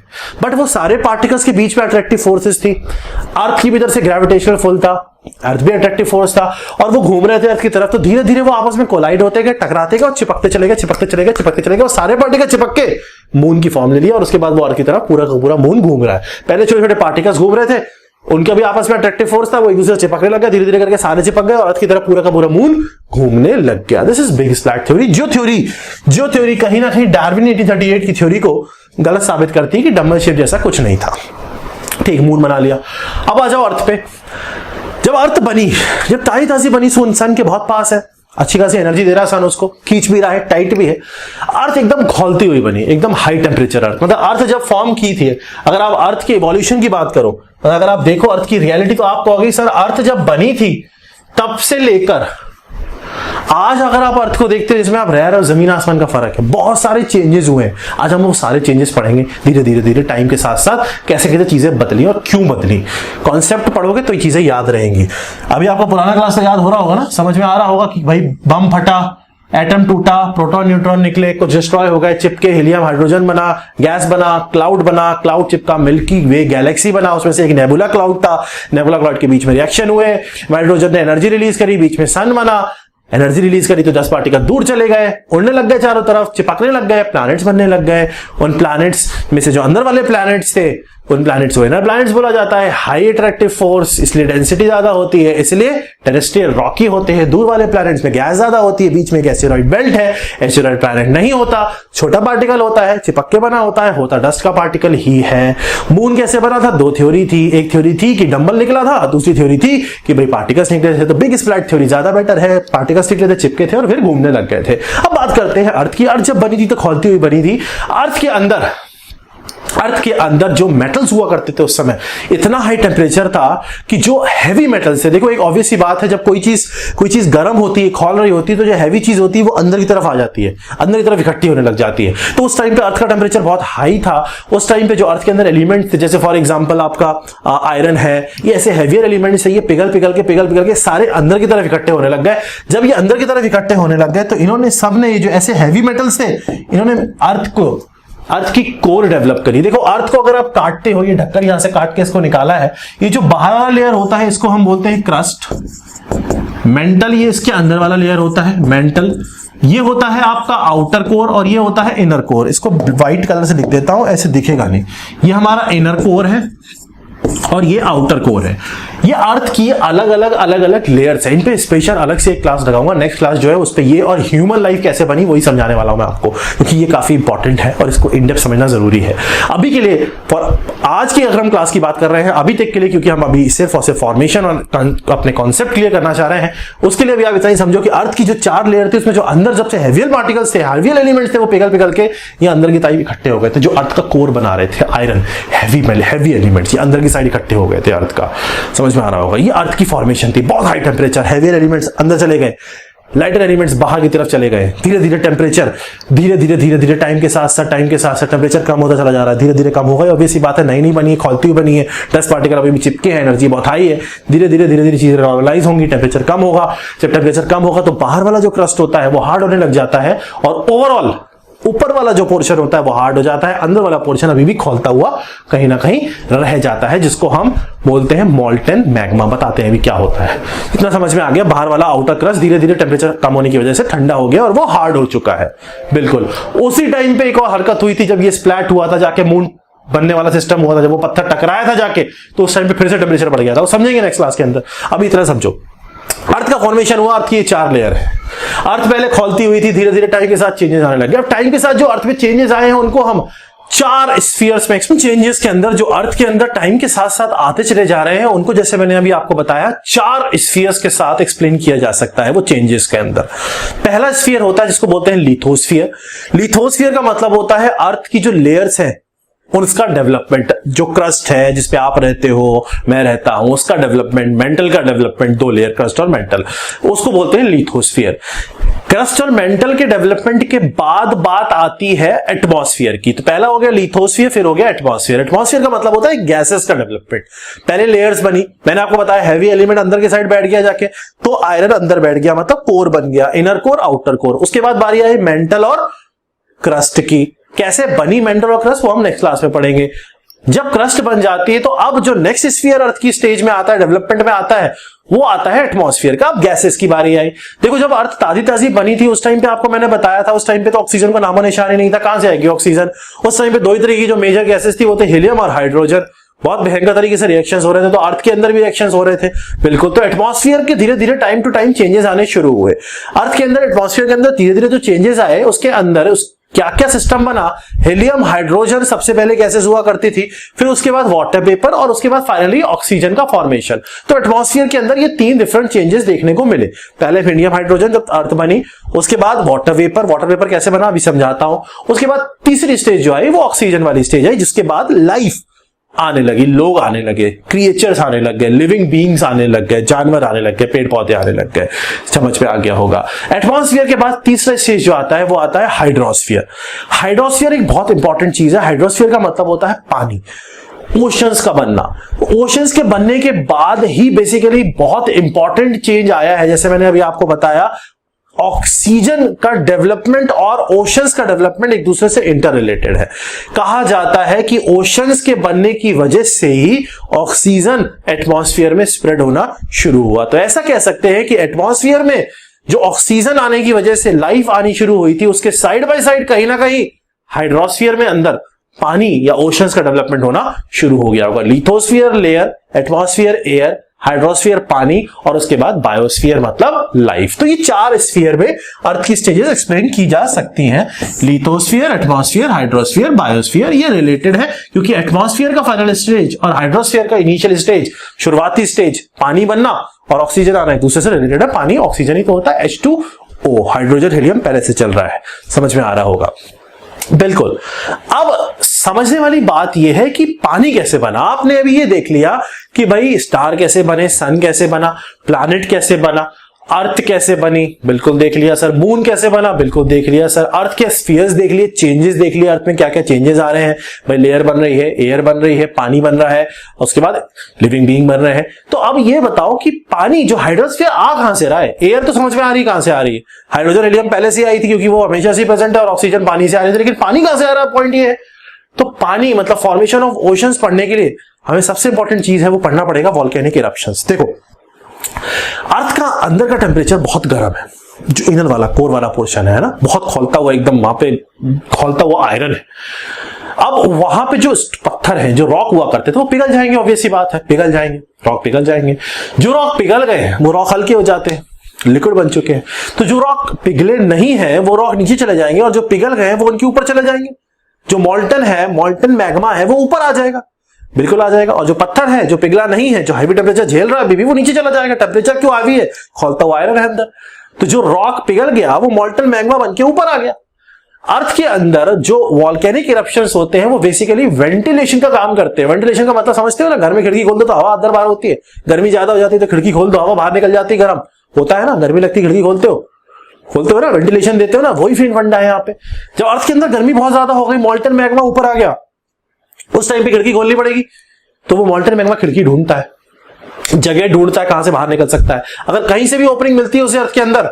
बट वो सारे पार्टिकल्स के बीच में अट्रैक्टिव फोर्सेस थी। अर्थ की भीतर से ग्रेविटेशनल पुल था, अर्थ भी अट्रैक्टिव फोर्स था, और वो घूम रहे थे अर्थ की तरफ, तो धीरे धीरे वो आपस में कोलाइड होते गए, टकराते गए और चिपकते चले गए और सारे पार्टिकल चिपक के मून की फॉर्म ले लिया। और उसके बाद वो अर्थ की तरफ पूरा का पूरा मून घूम रहा है। पहले छोटे छोटे पार्टिकल्स घूम रहे थे, उनका भी आपस में अट्रैक्टिव फोर्स था, वो एक दूसरे से चिपकने लग गया, धीरे धीरे करके सारे चिपक गए और अर्थ की तरफ पूरा का पूरा मून घूमने लग गया। This is big splat theory. जो थ्योरी कहीं ना कहीं डार्विन 1838 की थ्योरी को गलत साबित करती है कि डंबल शेप जैसा कुछ नहीं था। ठीक, मून बना लिया। अब आ जाओ अर्थ पे। जब अर्थ बनी, जब ताजी बनी, सन के बहुत पास है, अच्छी खासी एनर्जी दे रहा है सन, उसको खींच भी रहा है, टाइट भी है। अर्थ एकदम खौलती हुई बनी, एकदम हाई टेम्परेचर अर्थ। मतलब अर्थ जब फॉर्म की थी, अगर आप अर्थ के इवोल्यूशन की बात करो, अगर आप देखो अर्थ की रियलिटी, तो आप कहोगे सर अर्थ जब बनी थी तब से लेकर आज अगर आप अर्थ को देखते हैं, जिसमें आप रह रहे हो, जमीन आसमान का फर्क है, बहुत सारे चेंजेस हुए हैं। आज हम वो सारे चेंजेस पढ़ेंगे धीरे टाइम के साथ साथ, कैसे कैसे चीजें बदली और क्यों बदली। कॉन्सेप्ट पढ़ोगे तो ये चीजें याद रहेंगी। अभी आपको पुराना क्लास तो याद हो रहा होगा ना, समझ में आ रहा होगा कि भाई बम फटा, एटम टूटा, प्रोटॉन न्यूट्रॉन निकले, कुछ डिस्ट्रॉय हो गए, चिपके, हीलियम हाइड्रोजन बना, गैस बना, क्लाउड चिपका, मिल्की वे गैलेक्सी बना, उसमें से एक नेबुला क्लाउड था, नेबुला क्लाउड के बीच में रिएक्शन हुए, हाइड्रोजन ने एनर्जी रिलीज करी, बीच में सन बना, एनर्जी रिलीज करी तो 10 पार्टिकल दूर चले गए, उड़ने लग गए चारों तरफ, चिपकने लग गए, प्लैनेट्स बनने लग गए। उन प्लैनेट्स में से जो अंदर वाले प्लैनेट्स थे उन प्लैनेट्स को इनर प्लैनेट्स बोला जाता है। हाई अट्रैक्टिव फोर्स, इसलिए डेंसिटी ज्यादा होती है, इसलिए टेरेस्ट्रियल रॉकी होते हैं। दूर वाले प्लैनेट्स में गैस ज्यादा होती है, बीच में एक एस्टेरॉइड बेल्ट है, एस्टेरॉइड प्लैनेट नहीं होता, छोटा पार्टिकल होता है, चिपक के बना होता है, होता डस्ट का पार्टिकल ही है। मून कैसे बना था? दो थ्योरी थी, एक थ्योरी थी कि डंबल निकला था, दूसरी थ्योरी थी कि भाई पार्टिकल्स निकले थे। तो बिग स्प्लैट थ्योरी ज्यादा बेटर है, पार्टिकल्स निकले थे, चिपके थे और फिर घूमने लग गए थे। अब बात करते हैं अर्थ की। अर्थ जब बनी थी तो खौलती हुई बनी थी। अर्थ के अंदर जो मेटल्स हुआ करते थे उस समय इतना हाई टेम्परेचर था कि जो हैवी मेटल्स थे, देखो एक ऑब्वियस सी बात है, जब कोई चीज गर्म होती है, खौल रही होती है, तो जो हैवी चीज होती है वो अंदर की तरफ आ जाती है, अंदर की तरफ इकट्ठी होने लग जाती है। तो उस टाइम पे अर्थ का टेम्परेचर बहुत हाई था। उस टाइम पे जो अर्थ के अंदर एलिमेंट्स थे, जैसे फॉर एग्जांपल आपका आयरन है, ये ऐसे हैवियर एलिमेंट्स है, ये पिघल के सारे अंदर की तरफ इकट्ठे होने लग गए। जब ये अंदर की तरफ इकट्ठे होने लग गए तो इन्होंने सबने ये जो ऐसे हैवी मेटल्स थे, इन्होंने अर्थ की कोर डेवलप करी। देखो अर्थ को अगर आप काटते हो, ये ढक्कन यहां से काट के इसको निकाला है, ये जो बाहर वाला लेयर होता है इसको हम बोलते हैं क्रस्ट, मेंटल ये इसके अंदर वाला लेयर होता है मेंटल, ये होता है आपका आउटर कोर और ये होता है इनर कोर। इसको व्हाइट कलर से लिख देता हूं, ऐसे दिखेगा नहीं। ये हमारा इनर कोर है और ये आउटर कोर है। ये अर्थ की अलग अलग लेयर्स है। इन पे स्पेशल अलग से एक क्लास लगाऊंगा, नेक्स्ट क्लास जो है उस पे ये और ह्यूमन लाइफ कैसे बनी वही समझाने वाला हूं मैं आपको, क्योंकि ये काफी इंपॉर्टेंट है और इसको इन डेप्थ समझना जरूरी है। अभी के लिए आज की अगर हम क्लास की बात कर रहे हैं अभी तक के लिए, क्योंकि हम अभी सिर्फ और सिर्फ फॉर्मेशन और अपने कॉन्सेप्ट क्लियर करना चाह रहे हैं, उसके लिए भी आप इतना ही समझो कि अर्थ की जो 4 लेयर थी उसमें जो अंदर जब से हैवियर पार्टिकल्स थे, हैवियर एलिमेंट्स थे, वो पिघल के ये अंदर की साइड इकट्ठे हो गए थे। जो अर्थ का कोर बना रहे थे, आयरन, हैवी एलिमेंट्स, ये अंदर की साइड इकट्ठे हो गए थे अर्थ का। समझ में आ रहा होगा? ये अर्थ की फॉर्मेशन थी। बहुत हाई टेम्परेचर, हैवियर एलिमेंट्स अंदर चले गए, लाइटर एलिमेंट्स बाहर की तरफ चले गए। धीरे धीरे टेम्परेचर धीरे टाइम के साथ साथ टेम्परेचर कम होता चला जा रहा है, धीरे धीरे कम होगा। ऑब्वियस सी बात है, नई बनी है, खौलती हुई बनी है, 10 पार्टिकल अभी भी चिपके हैं, एनर्जी बहुत हाई है। धीरे धीरे चीजें नॉर्मलाइज होंगी, टेम्परेचर कम होगा। जब टेम्परेचर कम होगा तो बाहर वाला जो क्रस्ट होता है वो हार्ड होने लग जाता है और ओवरऑल ऊपर वाला जो पोर्शन होता है वो हार्ड हो जाता है, अंदर वाला पोर्शन अभी भी खौलता हुआ कहीं ना कहीं रह जाता है, जिसको हम बोलते हैं मोल्टन मैग्मा। बताते हैं अभी क्या होता है। इतना समझ में आ गया? बाहर वाला आउटर क्रस्ट धीरे धीरे टेम्परेचर कम होने की वजह से ठंडा हो गया और वो हार्ड हो चुका है। बिल्कुल उसी टाइम पे एक और हरकत हुई थी जब ये स्प्लैट हुआ था, जाके मून बनने वाला सिस्टम हुआ था, जब वो पत्थर टकराया था जाके, तो उस टाइम पे फिर से टेम्परेचर बढ़ गया था। वो समझेंगे नेक्स्ट क्लास के अंदर। अभी इतना समझो, अर्थ का फॉर्मेशन हुआ, अर्थ की 4 लेयर है। अर्थ पहले खौलती हुई थी, धीरे धीरे टाइम के साथ चेंजेस आने लगे। अब टाइम के साथ जो अर्थ में चेंजेस आए हैं उनको हम 4 स्फीयर्स में, चेंजेस के अंदर जो अर्थ के अंदर टाइम के साथ साथ आते चले जा रहे हैं उनको, जैसे मैंने अभी आपको बताया, 4 स्फीयर्स के साथ एक्सप्लेन किया जा सकता है वो चेंजेस के अंदर। पहला स्फीयर होता है जिसको बोलते हैं लिथोस्फीयर। लिथोस्फीयर का मतलब होता है अर्थ की जो लेयर्स है उसका डेवलपमेंट, जो क्रस्ट है जिसपे आप रहते हो, मैं रहता हूं, उसका डेवलपमेंट, मेंटल का डेवलपमेंट, 2 लेयर क्रस्ट और मेंटल, उसको बोलते हैं लिथोस्फीयर। क्रस्ट और मेंटल के डेवलपमेंट के बाद बात आती है एटमॉस्फेयर की। तो पहला हो गया लिथोस्फीयर, फिर हो गया एटमॉस्फेयर। एटमॉस्फेयर का मतलब होता है गैसेस का डेवलपमेंट। पहले लेयर्स बनी, मैंने आपको बताया हैवी एलिमेंट अंदर के साइड बैठ गया जाके, तो आयरन अंदर बैठ गया, मतलब कोर बन गया, इनर कोर, आउटर कोर। उसके बाद बारी आई मेंटल और क्रस्ट की। कैसे बनी मेंटल और क्रस्ट वो हम नेक्स्ट क्लास में पढ़ेंगे। जब क्रस्ट बन जाती है तो अब जो नेक्स्ट स्फीयर अर्थ की स्टेज में आता है, डेवलपमेंट में आता है, वो आता है एटमॉस्फेयर का। अब गैसेस की बारी आई। देखो जब अर्थ ताजी बनी थी उस टाइम पे आपको मैंने बताया था, उस टाइम पे तो ऑक्सीजन का नामो निशान ही नहीं था। कहां से आएगी ऑक्सीजन? उस टाइम पे 2 ही तरह की जो मेजर गैसेस थी वो थे हीलियम और हाइड्रोजन। बहुत भयंकर तरीके से रिएक्शंस हो रहे थे, तो अर्थ के अंदर भी रिएक्शंस हो रहे थे। बिल्कुल, तो एटमॉस्फेयर के धीरे धीरे टाइम टू टाइम चेंजेस आने शुरू हुए। अर्थ के अंदर एटमॉस्फेयर के अंदर धीरे धीरे जो चेंजेस आए उसके अंदर क्या क्या सिस्टम बना। हीलियम, हाइड्रोजन सबसे पहले गैसेस हुआ करती थी, फिर उसके बाद वाटर वेपर और उसके बाद फाइनली ऑक्सीजन का फॉर्मेशन। तो एटमॉस्फेयर के अंदर ये 3 डिफरेंट चेंजेस देखने को मिले। पहले हीलियम, हाइड्रोजन जब अर्थ बनी, उसके बाद वाटर वेपर कैसे बना अभी समझाता हूं। उसके बाद तीसरी स्टेज जो आई वो ऑक्सीजन वाली स्टेज आई, जिसके बाद लाइफ आने लगी, लोग आने लगे, क्रिएचर्स आने लग गए, लिविंग बीइंग्स आने लग गए, जानवर आने लग गए, पेड़ पौधे आने लग गए। समझ में आ गया होगा। एटमॉस्फेयर के बाद तीसरा स्टेज जो आता है वो आता है हाइड्रोस्फीयर। हाइड्रोस्फीयर एक बहुत इंपॉर्टेंट चीज है। हाइड्रोस्फीयर का मतलब होता है पानी, ओशंस का बनना। ओशंस के बनने के बाद ही बेसिकली बहुत इंपॉर्टेंट चेंज आया है। जैसे मैंने अभी आपको बताया, ऑक्सीजन का डेवलपमेंट और ओशंस का डेवलपमेंट एक दूसरे से इंटर रिलेटेड है। कहा जाता है कि ओशंस के बनने की वजह से ही ऑक्सीजन एटमॉस्फेयर में स्प्रेड होना शुरू हुआ। तो ऐसा कह सकते हैं कि एटमॉस्फेयर में जो ऑक्सीजन आने की वजह से लाइफ आनी शुरू हुई थी, उसके साइड बाय साइड कहीं ना कहीं हाइड्रोस्फीयर में अंदर पानी या ओशंस का डेवलपमेंट होना शुरू हो गया होगा। Lithosphere layer, atmosphere air, hydrosphere पानी और उसके बाद बायोस्फीयर मतलब लाइफ। तो ये 4 स्फीयर में अर्थ की स्टेजेस एक्सप्लेन की जा सकती हैं। लिथोस्फीयर, एटमॉस्फेयर, हाइड्रोस्फीयर, बायोस्फीयर ये रिलेटेड है, क्योंकि एटमॉस्फेयर का फाइनल स्टेज और हाइड्रोस्फीयर का इनिशियल स्टेज, शुरुआती स्टेज पानी बनना और ऑक्सीजन आना एक दूसरे से रिलेटेड है। पानी ऑक्सीजन ही तो होता है, H2O, हाइड्रोजन हीलियम पहले से चल रहा है, समझ में आ रहा होगा। बिल्कुल। अब समझने वाली बात यह है कि पानी कैसे बना। आपने अभी ये देख लिया कि भाई स्टार कैसे बने, सन कैसे बना, प्लैनेट कैसे बना, अर्थ कैसे बनी, बिल्कुल देख लिया सर। मून कैसे बना, बिल्कुल देख लिया सर। अर्थ के स्फीयर्स देख लिए, चेंजेस देख लिए, अर्थ में क्या क्या चेंजेस आ रहे हैं। भाई लेयर बन रही है, एयर बन रही है, पानी बन रहा है, उसके बाद लिविंग बीइंग बन रहे हैं। तो अब ये बताओ कि पानी जो हाइड्रोस्फीयर आ कहां से रहा है। एयर तो समझ में आ रही कहां से आ रही है, हाइड्रोजन हीलियम पहले से आई थी क्योंकि वो हमेशा से प्रेजेंट है, और ऑक्सीजन पानी से आ रही थी, लेकिन पानी कहां से आ रहा है, पॉइंट ये है। तो पानी मतलब फॉर्मेशन ऑफ ओशंस पढ़ने के लिए हमें सबसे इंपॉर्टेंट चीज है वो पढ़ना पड़ेगा वोल्केनिक इरप्शंस। देखो अर्थ का अंदर का टेम्परेचर बहुत गर्म है, जो इनर वाला कोर वाला पोर्शन है ना, बहुत खौलता हुआ, एकदम वहां पे खौलता हुआ आयरन है। अब वहां पे जो पत्थर है, जो रॉक हुआ करते थे, वो पिघल जाएंगे, ऑब्वियस सी बात है, पिघल जाएंगे, रॉक पिघल जाएंगे। जो रॉक पिघल गए हैं वो रॉक हल्के हो जाते हैं, लिक्विड बन चुके हैं। तो जो रॉक पिघले नहीं है वो रॉक नीचे चले जाएंगे, और जो पिघल गए हैं वो उनके ऊपर चले जाएंगे। जो मॉल्टन है, मॉल्टन मैग्मा है, वो ऊपर आ जाएगा, बिल्कुल आ जाएगा। और जो पत्थर है, जो पिघला नहीं है, जो हाई टेम्परेचर झेल रहा है अभी भी, वो नीचे चला जाएगा। टेम्परेचर क्यों हावी है, खौलता हुआ आयरन है अंदर। तो जो रॉक पिघल गया वो मॉल्टन मैग्मा बन के ऊपर आ गया। अर्थ के अंदर जो वॉल्केनिक इरप्शंस होते हैं वो बेसिकली वेंटिलेशन का काम करते हैं। वेंटिलेशन का मतलब समझते हो ना, घर में खिड़की खोल दो तो हवा अंदर बाहर होती है, गर्मी ज्यादा हो जाती है तो खिड़की खोल दो, हवा बाहर निकल जाती है, गर्म होता है ना, गर्मी लगती है, खिड़की खोलते हो ना, वेंटिलेशन देते हो ना, वही फील्ड फंडा है यहाँ पे। जब अर्थ के अंदर गर्मी बहुत ज्यादा हो गई, मॉल्टन मैग्मा ऊपर आ गया, उस टाइम पे खिड़की खोलनी पड़ेगी। तो वो मॉल्टन मैग्मा खिड़की ढूंढता है, जगह ढूंढता है कहां से बाहर निकल सकता है। अगर कहीं से भी ओपनिंग मिलती है उसे अर्थ के अंदर,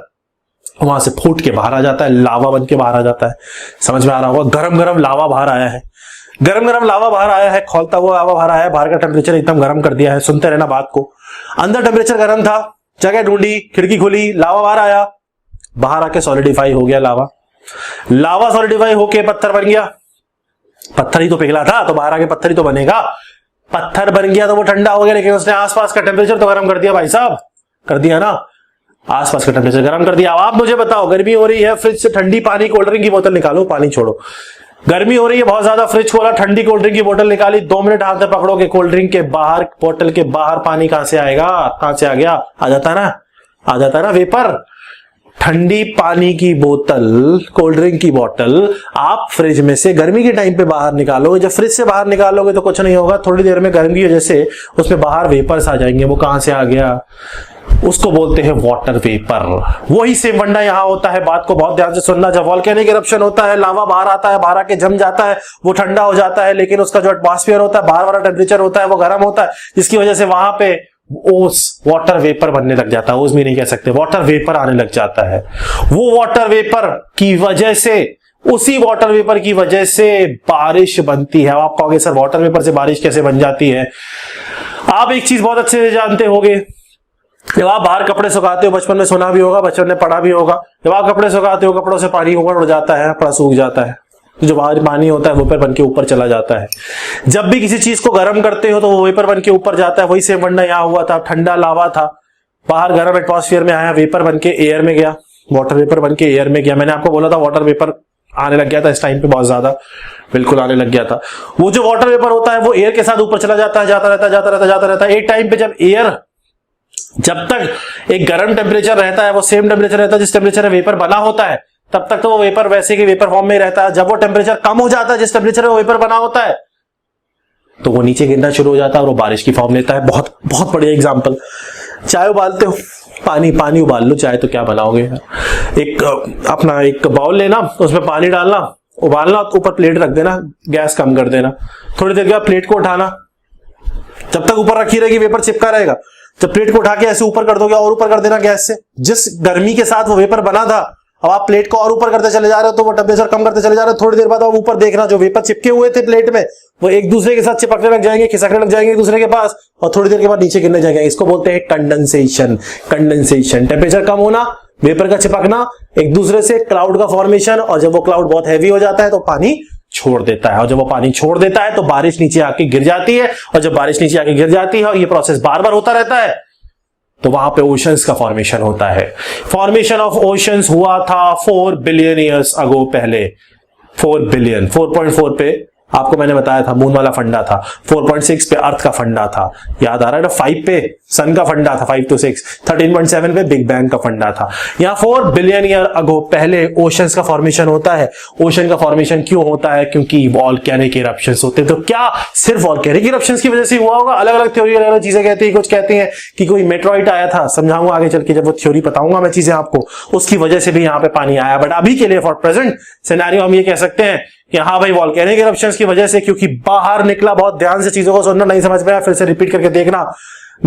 वहां से फूट के बाहर आ जाता है, लावा बन के बाहर आ जाता है। समझ में आ रहा होगा, गरम गरम लावा बाहर आया है, गरम गरम लावा बाहर आया है, खौलता हुआ लावा बाहर आया है, बाहर का टेम्परेचर एकदम गर्म कर दिया है। सुनते रहना बात को, अंदर टेम्परेचर गर्म था, जगह ढूंढी, खिड़की खोली, लावा बाहर आया, बाहर आके सॉलिडिफाई हो गया लावा, लावा सॉलिडिफाई होके पत्थर बन गया। पत्थर ही तो पिघला था, तो बाहर आके पत्थर ही तो बनेगा। पत्थर बन गया तो वो ठंडा हो गया, लेकिन उसने आसपास का टेम्परेचर तो गर्म कर दिया भाई साहब, कर दिया ना, आसपास का टेम्परेचर गर्म कर दिया। अब आप मुझे बताओ, गर्मी हो रही है, फ्रिज से ठंडी पानी कोल्ड ड्रिंक की बोतल निकालो, पानी छोड़ो, गर्मी हो रही है बहुत ज्यादा, फ्रिज खोला, ठंडी कोल्ड ड्रिंक की बोतल निकाली, 2 मिनट हाथ में पकड़ोगे, कोल्ड ड्रिंक के बाहर, बोतल के बाहर पानी कहां से आएगा, कहां से आ गया, आ जाता है ना, आ जाता है ना वेपर। ठंडी पानी की बोतल, कोल्ड ड्रिंक की बोतल आप फ्रिज में से गर्मी के टाइम पे बाहर निकालोगे, जब फ्रिज से बाहर निकालोगे तो कुछ नहीं होगा, थोड़ी देर में गर्मी की वजह से उसमें बाहर वेपर्स आ जाएंगे। वो कहां से आ गया, उसको बोलते हैं वाटर वेपर। वही सेम फंडा यहां होता है, बात को बहुत ध्यान से सुनना। जब वॉल्केनिक इरप्शन होता है, लावा बाहर आता है, बाहर आके जम जाता है, वो ठंडा हो जाता है, लेकिन उसका जो एटमॉस्फेयर होता है, बाहर वाला टेम्परेचर होता है, वो गर्म होता है, जिसकी वजह से वहां पे ओस, वाटर वेपर बनने लग जाता है। ओस भी नहीं कह सकते, वाटर वेपर आने लग जाता है। वो वाटर वेपर की वजह से, उसी वाटर वेपर की वजह से बारिश बनती है। आप कहोगे सर वाटर वेपर से बारिश कैसे बन जाती है। आप एक चीज बहुत अच्छे से जानते होंगे, जब आप बाहर कपड़े सुखाते हो, बचपन में सुना भी होगा, बचपन में पढ़ा भी होगा, जब आप कपड़े सुखाते हो, कपड़ों से पानी ऊपर उड़ जाता है, कपड़ा सूख जाता है, तो जो बाहर पानी होता है वो वेपर बन के ऊपर चला जाता है। जब भी किसी चीज को गर्म करते हो तो वो वेपर बन के ऊपर जाता है। वही सेम फंडा यहां हुआ था, ठंडा लावा था, बाहर गर्म एटमॉस्फेयर में आया, वेपर बन के एयर में गया, वाटर वेपर बन के एयर में गया। मैंने आपको बोला था वाटर वेपर आने लग गया था इस टाइम पे, बहुत ज्यादा, बिल्कुल आने लग गया था। वो जो वाटर वेपर होता है वो एयर के साथ ऊपर चला जाता है, जाता रहता है, जाता रहता है, जाता रहता है। एक टाइम पे जब एयर, जब तक एक गर्म टेम्परेचर रहता है, वो सेम टेम्परेचर रहता है जिस टेम्परेचर में वेपर बना होता है, तब तक तो वो वेपर वैसे के वेपर फॉर्म में रहता है। जब वो टेम्परेचर कम हो जाता है, जिस टेम्परेचर में वो वेपर बना होता है, तो वो नीचे गिरना शुरू हो जाता है और वो बारिश की फॉर्म लेता है। बहुत बहुत बढ़िया एग्जांपल, चाय उबालते हो, पानी उबाल लो, चाय तो क्या बनाओगे। एक अपना एक बाउल लेना, उसमें पानी डालना, उबालना, ऊपर प्लेट रख देना, गैस कम कर देना, थोड़ी देर के बाद प्लेट को उठाना, जब तक ऊपर रखी रहेगी वेपर चिपका रहेगा, जब प्लेट को उठा के ऐसे ऊपर कर दोगे और ऊपर कर देना गैस से, जिस गर्मी के साथ वो वेपर बना था, अब आप प्लेट को और ऊपर करते चले जा रहे हो तो वो टेम्परेचर कम करते चले जा रहे हो। थोड़ी देर बाद आप ऊपर देखना, जो वेपर चिपके हुए थे प्लेट में वो एक दूसरे के साथ चिपकने लग जाएंगे, खिसकने लग जाएंगे एक दूसरे के पास, और थोड़ी देर के बाद नीचे गिरने जाएंगे। इसको बोलते हैं कंडेंसेशन। कंडेंसेशन टेम्परेचर कम होना, वेपर का चिपकना एक दूसरे से, क्लाउड का फॉर्मेशन, और जब वो क्लाउड बहुत हैवी हो जाता है तो पानी छोड़ देता है, और जब वो पानी छोड़ देता है तो बारिश नीचे आके गिर जाती है, और जब बारिश नीचे आके गिर जाती है और ये प्रोसेस बार बार होता रहता है तो वहां पे ओशंस का फॉर्मेशन होता है। फॉर्मेशन ऑफ ओशंस हुआ था 4 बिलियन ईयर्स अगो पहले। 4 बिलियन, 4.4 पे आपको मैंने बताया था मून वाला फंडा था, 4.6 पे अर्थ का फंडा था, याद आ रहा है ना, 5 पे सन का फंडा था, 5 to 6, 13.7 पे बिग बैंग का फंडा था। यहां 4 बिलियन ईयर अगो पहले ओशंस का फॉर्मेशन होता है। ओशन का फॉर्मेशन क्यों होता है? क्योंकि वॉल्केनिक इरप्शंस होते हैं। तो क्या सिर्फ वॉल्केनिक इरप्शंस की वजह से हुआ होगा? अलग अलग थ्योरी, अलग अलग चीजें कहती है। कुछ कहती हैं कि कोई मेट्रॉइट आया था, समझाऊंगा आगे चल के जब वो थ्योरी बताऊंगा मैं चीजें आपको, उसकी वजह से भी यहाँ पे पानी आया। बट अभी के लिए फॉर प्रेजेंट सिनेरियो हम ये कह सकते हैं कि हाँ भाई वॉल्केनिक इरप्शंस की वजह से, क्योंकि बाहर निकला, बहुत ध्यान से चीजों को सुनना, नहीं समझ में आया फिर से रिपीट करके देखना।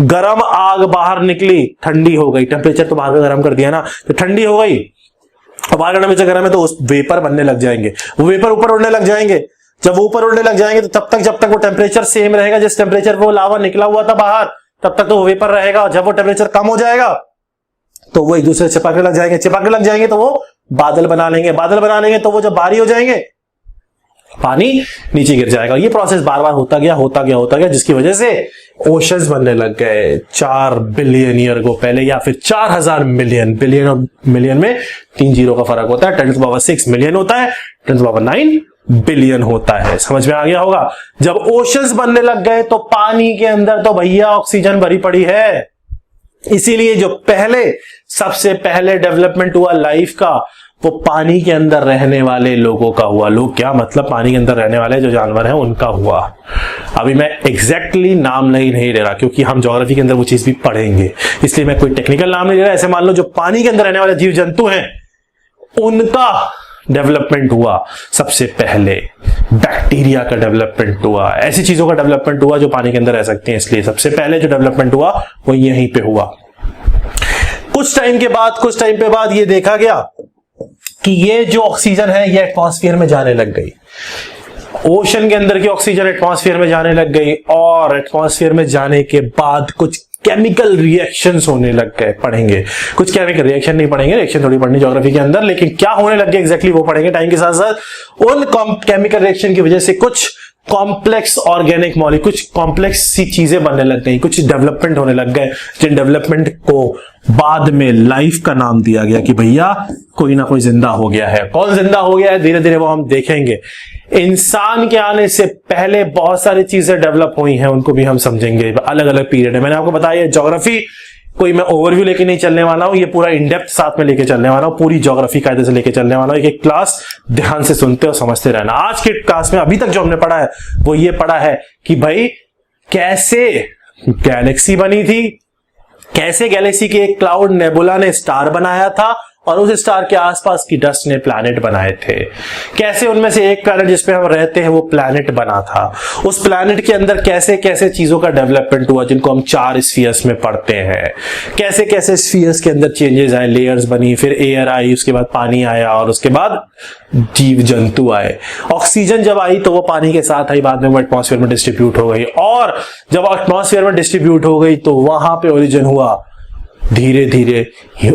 गर्म आग बाहर निकली, ठंडी हो गई, टेम्परेचर तो बाहर का गर्म कर दिया ना, तो ठंडी हो गई, और बाहर का टेम्परेचर गर्म है तो उस वेपर बनने लग जाएंगे, वो वेपर ऊपर उड़ने लग जाएंगे। जब वो ऊपर उड़ने लग जाएंगे तो तब तक जब तक वो टेम्परेचर सेम रहेगा जिस टेम्परेचर पे वो लावा निकला हुआ था बाहर, तब तक तो वो वेपर रहेगा। और जब वो टेम्परेचर कम हो जाएगा तो वो एक दूसरे से चिपकने लग जाएंगे, चिपकने लग जाएंगे तो वो बादल बना लेंगे, बादल बना लेंगे तो वो जब भारी हो जाएंगे पानी नीचे गिर जाएगा। ये प्रोसेस बार बार होता गया, जिसकी वजह से ओशंस बनने लग गए 4 बिलियन ईयर को पहले, या फिर 4000 मिलियन। बिलियन और मिलियन में 3 जीरो का फर्क होता है। 10⁻⁶ मिलियन होता है, 10⁻⁹ बिलियन होता है। समझ में आ गया होगा। जब ओशंस बनने लग गए तो पानी के अंदर तो भैया ऑक्सीजन भरी पड़ी है। इसीलिए जो सबसे पहले डेवलपमेंट हुआ लाइफ का, वो पानी के अंदर रहने वाले लोगों का हुआ। लोग क्या मतलब, पानी के अंदर रहने वाले जो जानवर हैं उनका हुआ। अभी मैं एग्जैक्टली नाम नहीं ले रहा क्योंकि हम ज्योग्राफी के अंदर वो चीज भी पढ़ेंगे, इसलिए मैं कोई टेक्निकल नाम नहीं ले रहा। ऐसे मान लो जो पानी के अंदर रहने वाले जीव जंतु हैं उनका डेवलपमेंट हुआ सबसे पहले। बैक्टीरिया का डेवलपमेंट हुआ, ऐसी चीजों का डेवलपमेंट हुआ जो पानी के अंदर रह सकती हैं, इसलिए सबसे पहले जो डेवलपमेंट हुआ वो यहीं पे हुआ। कुछ टाइम पे बाद ये देखा गया कि ये जो ऑक्सीजन है ये एटमॉस्फेयर में जाने लग गई। ओशन के अंदर की ऑक्सीजन एटमॉस्फेयर में जाने लग गई, और एटमॉस्फेयर में जाने के बाद कुछ केमिकल रिएक्शंस होने लग गए। पढ़ेंगे कुछ केमिकल रिएक्शन, नहीं पढ़ेंगे, रिएक्शन थोड़ी पढ़नी ज्योग्राफी के अंदर, लेकिन क्या होने लग गया एग्जैक्टली वो पढ़ेंगे टाइम के साथ साथ। उन केमिकल रिएक्शन की वजह से कुछ कॉम्प्लेक्स ऑर्गेनिक मॉलिक्यूल, कुछ कॉम्प्लेक्स सी चीजें बनने लग गई, कुछ डेवलपमेंट होने लग गए, जिन डेवलपमेंट को बाद में लाइफ का नाम दिया गया कि भैया कोई ना कोई जिंदा हो गया है। कौन जिंदा हो गया है धीरे धीरे वो हम देखेंगे। इंसान के आने से पहले बहुत सारी चीजें डेवलप हुई हैं, उनको भी हम समझेंगे। अलग अलग पीरियड है, मैंने आपको बताया ज्योग्राफी कोई मैं ओवरव्यू लेके नहीं चलने वाला हूं, ये पूरा इनडेप्थ साथ में लेके चलने वाला हूं, पूरी ज्योग्राफी कायदे से लेके चलने वाला हूं। एक क्लास ध्यान से सुनते और समझते रहना। आज के क्लास में अभी तक जो हमने पढ़ा है वो ये पढ़ा है कि भाई कैसे गैलेक्सी बनी थी, कैसे गैलेक्सी के एक क्लाउड नेबुला ने स्टार बनाया था और उस स्टार के आसपास की डस्ट ने प्लैनेट बनाए थे, कैसे उनमें से एक प्लैनेट जिसपे हम रहते हैं वो प्लैनेट बना था, उस प्लैनेट के अंदर कैसे कैसे चीजों का डेवलपमेंट हुआ जिनको हम 4 स्फीयर्स में पढ़ते हैं, कैसे कैसे स्फीयर्स के अंदर चेंजेस आए, लेयर्स बनी, फिर एयर आई, उसके बाद पानी आया और उसके बाद जीव जंतु आए। ऑक्सीजन जब आई तो वो पानी के साथ आई, बाद में वो एटमॉस्फेयर में डिस्ट्रीब्यूट हो गई, और जब एटमॉस्फेयर में डिस्ट्रीब्यूट हो गई तो वहां पे ओरिजिन हुआ धीरे धीरे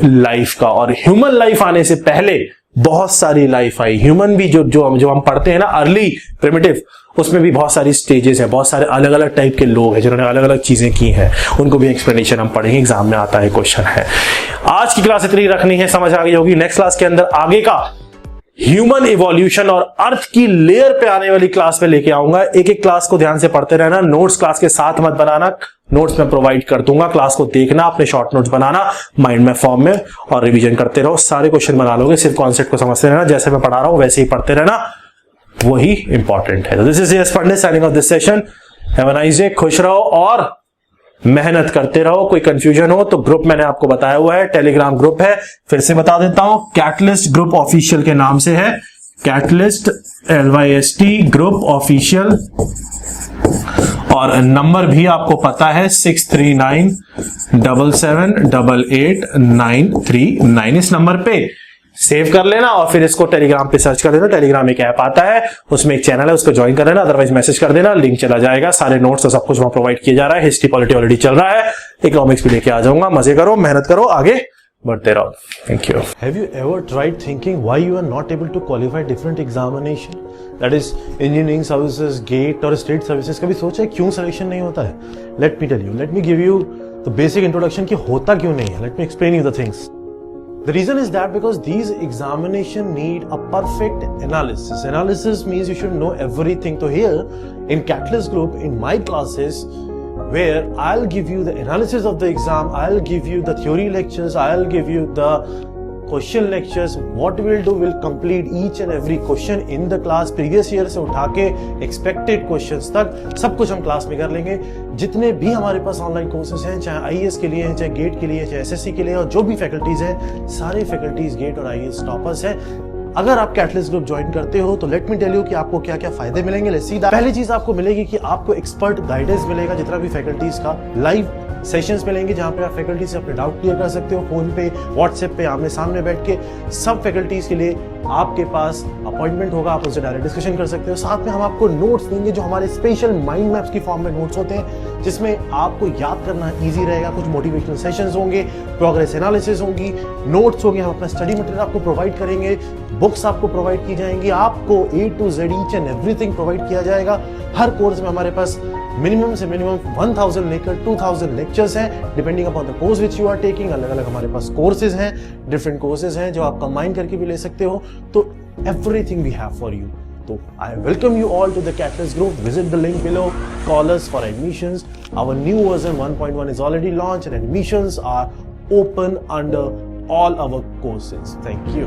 लाइफ का। और ह्यूमन लाइफ आने से पहले बहुत सारी लाइफ आई। ह्यूमन भी जो हम पढ़ते हैं ना अर्ली प्रिमिटिव, उसमें भी बहुत सारी स्टेजेस हैं, बहुत सारे अलग अलग टाइप के लोग हैं जिन्होंने अलग अलग चीजें की हैं, उनको भी एक्सप्लेनेशन हम पढ़ेंगे, एग्जाम में आता है क्वेश्चन है। आज की क्लास इतनी रखनी है, समझ आ गई होगी। नेक्स्ट क्लास के अंदर आगे का ह्यूमन इवोल्यूशन और अर्थ की लेयर पे आने वाली क्लास में लेके आऊंगा। एक एक क्लास को ध्यान से पढ़ते रहना, नोट्स क्लास के साथ मत बनाना, नोट्स में प्रोवाइड कर दूंगा, क्लास को देखना, अपने शॉर्ट नोट्स बनाना माइंड में फॉर्म में और रिवीजन करते रहो। सारे क्वेश्चन बना लोगे, सिर्फ कॉन्सेप्ट को समझते रहना, जैसे मैं पढ़ा रहा हूं वैसे ही पढ़ते रहना, वही इंपॉर्टेंट है। This is yes Pandit signing off this session. Have a nice day, खुश रहो और मेहनत करते रहो। कोई कंफ्यूजन हो तो ग्रुप मैंने आपको बताया हुआ है, टेलीग्राम ग्रुप है, फिर से बता देता हूं, कैटलिस्ट ग्रुप ऑफिशियल के नाम से है। कैटलिस्ट LYST ग्रुप ऑफिशियल, और नंबर भी आपको पता है 6397788939। इस नंबर पे सेव कर लेना और फिर इसको टेलीग्राम पे सर्च कर लेना। टेलीग्राम एक ऐप आता है, उसमें एक चैनल है, उसको ज्वाइन कर लेना, अदरवाइज मैसेज कर देना, लिंक चला जाएगा। सारे नोट्स और सब कुछ वहां प्रोवाइड किया जा रहा है। हिस्ट्री पॉलिटी ऑलरेडी चल रहा है, इकोनॉमिक्स भी लेके आ जाऊंगा। मजे करो, मेहनत करो, आगे बढ़ते रहो। Thank you. Have you ever tried thinking why you are not able to qualify different examination? That is engineering services, GATE और state services। कभी सोचा है क्यों सिलेक्शन नहीं होता है? Let me tell you, let me give you the basic introduction कि होता क्यों नहीं है। Let me explain you the things. The reason is that because these examination need a perfect analysis. Analysis means you should know everything. So here in Catalyst Group, in my classes, where I'll give you the analysis of the exam, I'll give you the theory lectures, I'll give you the question lectures. What we'll do, we'll complete each and every question in the class, previous year से उठा के expected questions तक सब कुछ हम class में कर लेंगे। जितने भी हमारे पास ऑनलाइन कोर्सेज हैं, चाहे IAS के लिए हैं, चाहे गेट के लिए, चाहे SSC के लिए, और जो भी फैकल्टीज हैं, सारे फैकल्टीज गेट और IAS टॉपर्स हैं। अगर आप कैटलिस्ट ग्रुप ज्वाइन करते हो तो लेट मी टेल यू कि आपको क्या क्या फायदे मिलेंगे। Let's see that. पहली चीज आपको मिलेगी कि आपको एक्सपर्ट गाइडेंस मिलेगा, जितना भी फैकल्टीज का लाइव सेशंस मिलेंगे, जहां पे आप फैकल्टी से अपने डाउट क्लियर कर सकते हो, फोन पे, व्हाट्सएप पे, आमने सामने बैठ के। सब फैकल्टीज के लिए आपके पास अपॉइंटमेंट होगा, आप उनसे डायरेक्ट डिस्कशन कर सकते हो। साथ में हम आपको नोट्स देंगे, जो हमारे स्पेशल माइंड मैप्स की फॉर्म में नोट्स होते हैं, जिसमें आपको याद करना ईजी रहेगा। कुछ मोटिवेशनल सेशंस होंगे, प्रोग्रेस एनालिसिस होगी, नोट्स होंगे, हम अपना स्टडी मटेरियल आपको प्रोवाइड करेंगे, बुक्स आपको प्रोवाइड की जाएंगी, आपको A to Z each and everything provide किया जाएगा। हर कोर्स में हमारे पास मिनिमम से मिनिमम 1000 लेकर 2000 लेक्चर्स हैं, depending upon the course which you are taking. अलग अलग हमारे पास कोर्सेज हैं, डिफरेंट कोर्सेज हैं, जो आप कंबाइन करके भी ले सकते हो। तो everything we have for you. तो I welcome you all to the Catalyst Group. Visit the link below, call us for admissions. Our new version 1.1 is already launched and admissions are open under all our courses. Thank you.